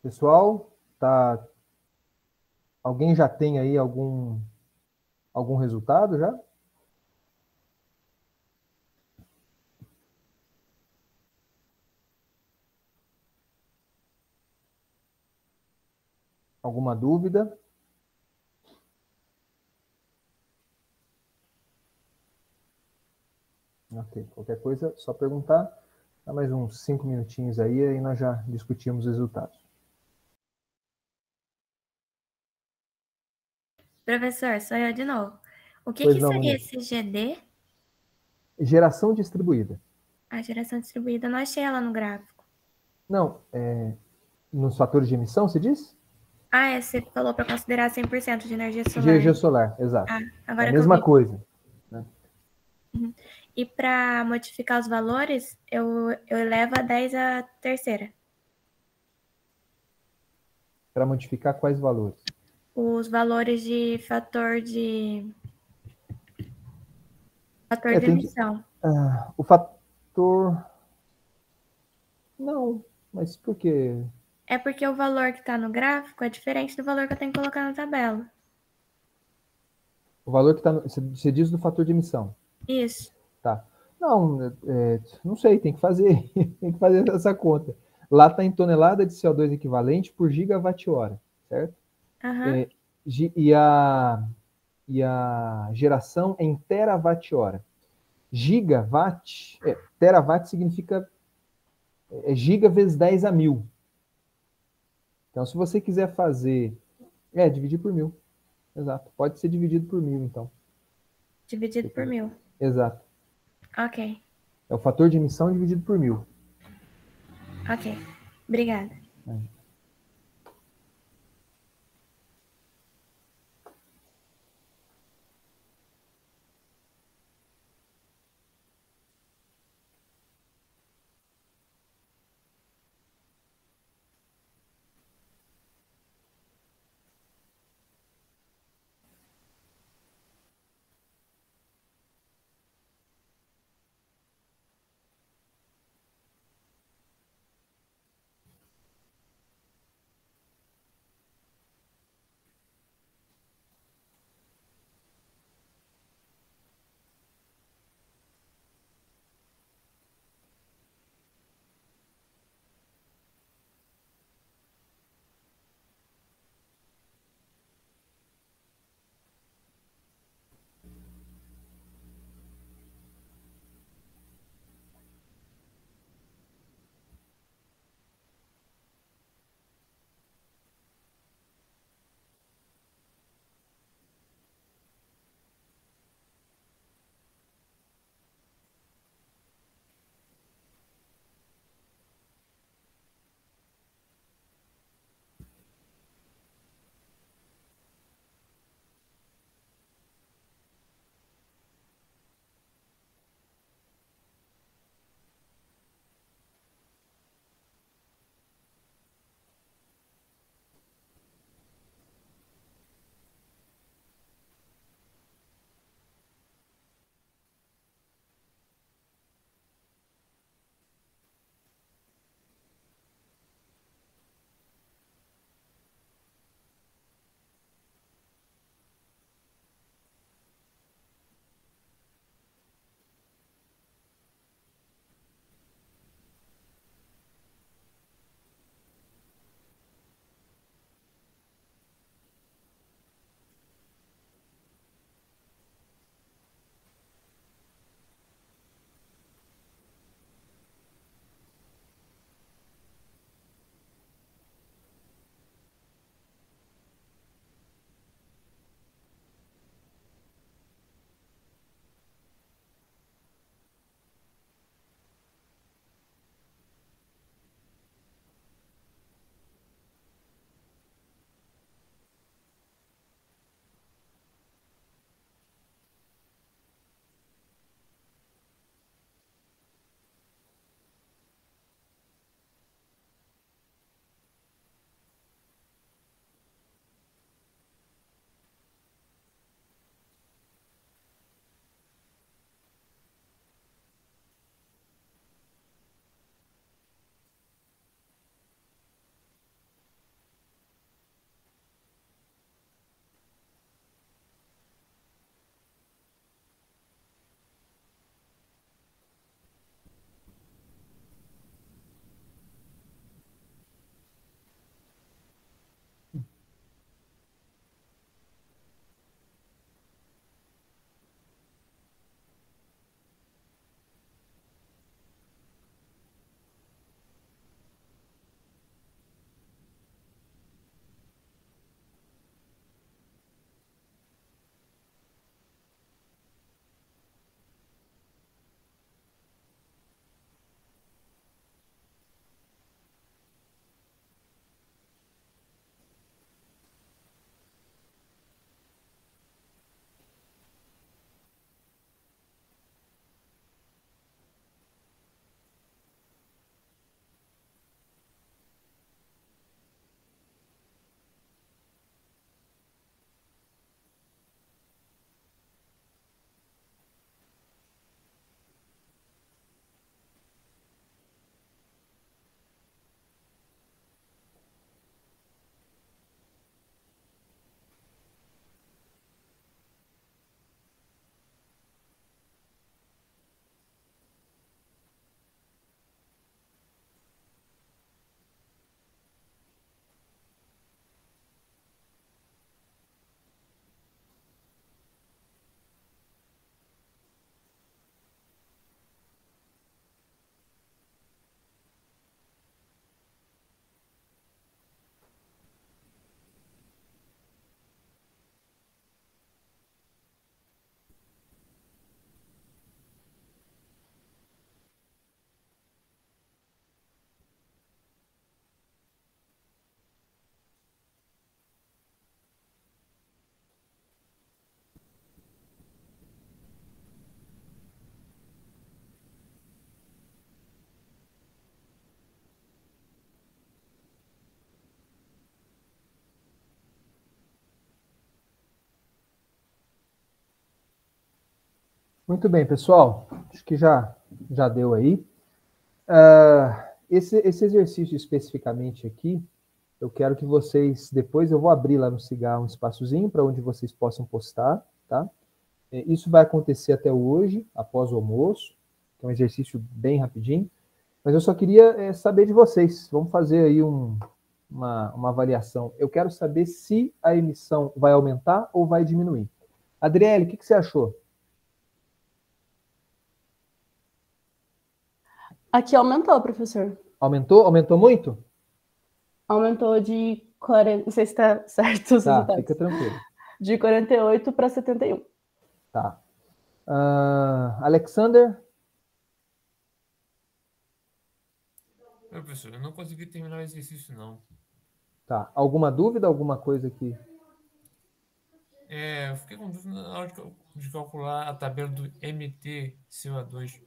Pessoal, tá... alguém já tem aí algum resultado já? Alguma dúvida? Ok, qualquer coisa, só perguntar. Dá mais uns 5 minutinhos aí nós já discutimos os resultados. Professor, sou eu de novo. O que, Pois que não, seria Monique. esse GD? Geração distribuída. A geração distribuída, eu não achei ela no gráfico. Não, nos fatores de emissão, você disse? Você falou para considerar 100% de energia De solar. energia solar, exato. É Agora a que eu mesma vi. coisa. Né? E para modificar os valores, eu elevo a 10 a terceira. Para modificar quais valores? Os valores de fator de Tem que... emissão. o fator... Não, mas por quê? É porque o valor que está no gráfico é diferente do valor que eu tenho que colocar na tabela. O valor que está... Você diz do fator de emissão. Isso. Tá. Não, não sei, tem que fazer. Tem que fazer essa conta. Lá está em tonelada de CO2 equivalente por gigawatt-hora, certo? Uhum. E a geração é em terawatt-hora. Gigawatt, terawatt significa giga vezes 10 a 1000. Então, se você quiser fazer... dividir por 1000. Exato. Pode ser dividido por 1000, então. Dividido por 1000. Exato. Ok. É o fator de emissão dividido por 1000. Ok. Obrigada. Muito bem, pessoal. Acho que já deu aí. Esse exercício especificamente aqui, eu quero que vocês, depois eu vou abrir lá no Cigar um espaçozinho para onde vocês possam postar, tá? Isso vai acontecer até hoje, após o almoço, que é um exercício bem rapidinho, mas eu só queria saber de vocês. Vamos fazer aí uma avaliação. Eu quero saber se a emissão vai aumentar ou vai diminuir. Adriele, o que você achou? Aqui aumentou, professor. Aumentou? Aumentou muito? Aumentou de 40, não sei se está certo os Tá, resultados. fica tranquilo. De 48 para 71. Tá. Alexander? Professor, eu não consegui terminar o exercício, não. Tá. Alguma dúvida? Alguma coisa que... Eu fiquei com dúvida na hora de calcular a tabela do MT-CO2.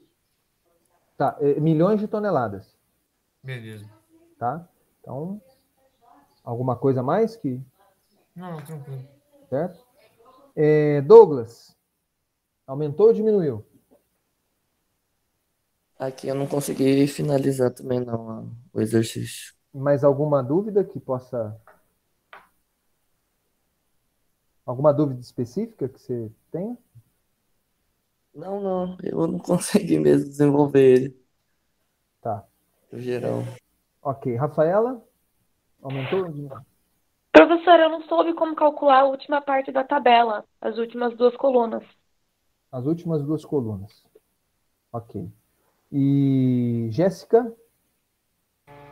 Tá, milhões de toneladas. Beleza. Tá? Então, alguma coisa a mais que... Não, tranquilo. Certo? Douglas, aumentou ou diminuiu? Aqui eu não consegui finalizar também não o exercício. Mais alguma dúvida que possa... Alguma dúvida específica que você tenha? Não, eu não consegui mesmo desenvolver ele. Tá. No geral. Ok. Rafaela, aumentou ou diminuiu? Professor, eu não soube como calcular a última parte da tabela, as últimas duas colunas. As últimas duas colunas. Ok. E Jéssica?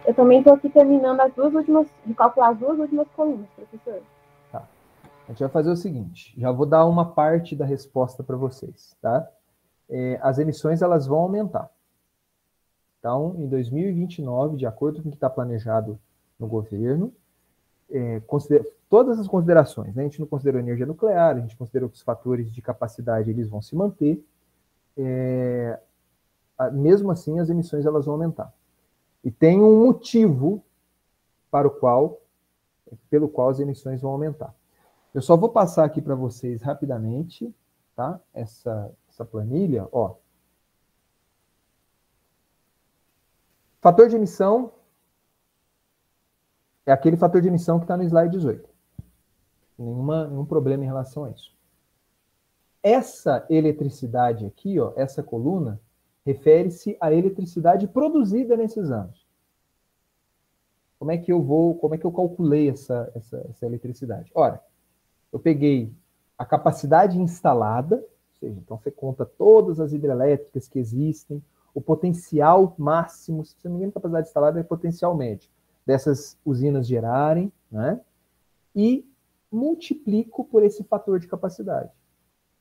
Eu também estou aqui terminando de calcular as duas últimas colunas, professor. Tá. A gente vai fazer o seguinte, já vou dar uma parte da resposta para vocês, tá? As emissões, elas vão aumentar. Então, em 2029, de acordo com o que está planejado no governo, todas as considerações, né? A gente não considerou energia nuclear, a gente considerou que os fatores de capacidade eles vão se manter, mesmo assim as emissões elas vão aumentar. E tem um motivo pelo qual as emissões vão aumentar. Eu só vou passar aqui para vocês rapidamente, tá? Essa planilha, ó. Fator de emissão é aquele fator de emissão que está no slide 18. Nenhum problema em relação a isso. Essa eletricidade aqui, ó, essa coluna, refere-se à eletricidade produzida nesses anos. Como é que eu calculei essa eletricidade? Ora, eu peguei a capacidade instalada, ou seja, então você conta todas as hidrelétricas que existem, o potencial máximo, se não me engano, a capacidade instalada é potencial médio, dessas usinas gerarem, né? E multiplico por esse fator de capacidade.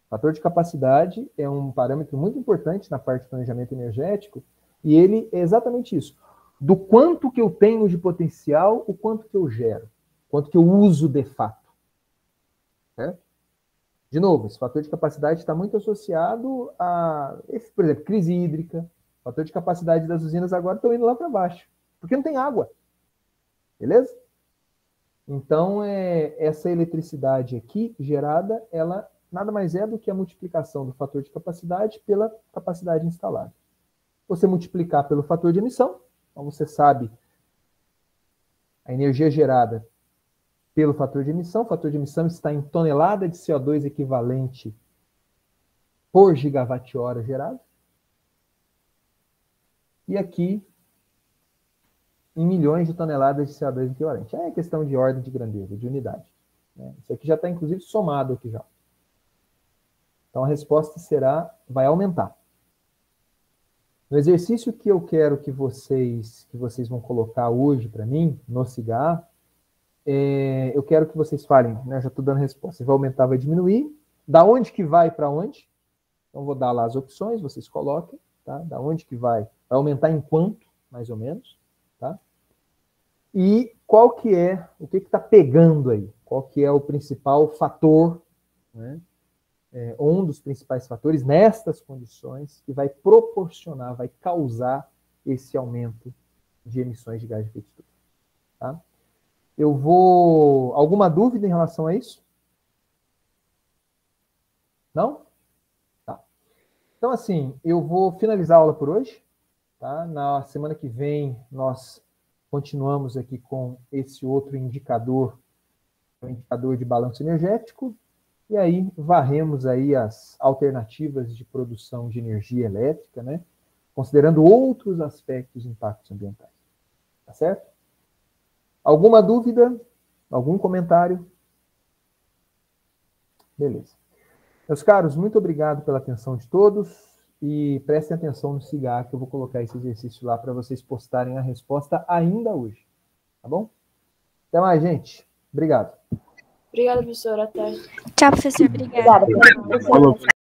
O fator de capacidade é um parâmetro muito importante na parte de planejamento energético, e ele é exatamente isso. Do quanto que eu tenho de potencial, o quanto que eu gero, quanto que eu uso de fato. Certo? De novo, esse fator de capacidade está muito associado a, por exemplo, crise hídrica. O fator de capacidade das usinas agora estão indo lá para baixo, porque não tem água. Beleza? Então, essa eletricidade aqui gerada, ela nada mais é do que a multiplicação do fator de capacidade pela capacidade instalada. Você multiplicar pelo fator de emissão, então você sabe a energia gerada pelo fator de emissão. O fator de emissão está em tonelada de CO2 equivalente por gigawatt-hora gerado. E aqui, em milhões de toneladas de CO2 equivalente. É questão de ordem de grandeza, de unidade. Né? Isso aqui já está, inclusive, somado aqui já. Então, a resposta vai aumentar. No exercício que eu quero que vocês vão colocar hoje para mim, no Cigar, eu quero que vocês falem, né? Já estou dando resposta. Vai aumentar, vai diminuir. Da onde que vai para onde? Então, vou dar lá as opções, vocês coloquem. Tá? Da onde que vai? Vai aumentar em quanto, mais ou menos. Tá? E qual que é, o que está pegando aí? Qual que é o principal fator, né? Um dos principais fatores nestas condições que vai proporcionar, vai causar esse aumento de emissões de gás de efeito estufa. Tá? Alguma dúvida em relação a isso? Não? Tá. Então, assim, eu vou finalizar a aula por hoje. Tá? Na semana que vem, nós continuamos aqui com esse outro indicador, o indicador de balanço energético, e aí varremos aí as alternativas de produção de energia elétrica, né? Considerando outros aspectos de impactos ambientais. Tá certo? Alguma dúvida? Algum comentário? Beleza. Meus caros, muito obrigado pela atenção de todos. E prestem atenção no CIGAR, que eu vou colocar esse exercício lá para vocês postarem a resposta ainda hoje. Tá bom? Até mais, gente. Obrigado. Obrigada, professor. Até. Tchau, professor. Obrigada. Obrigada. Falou.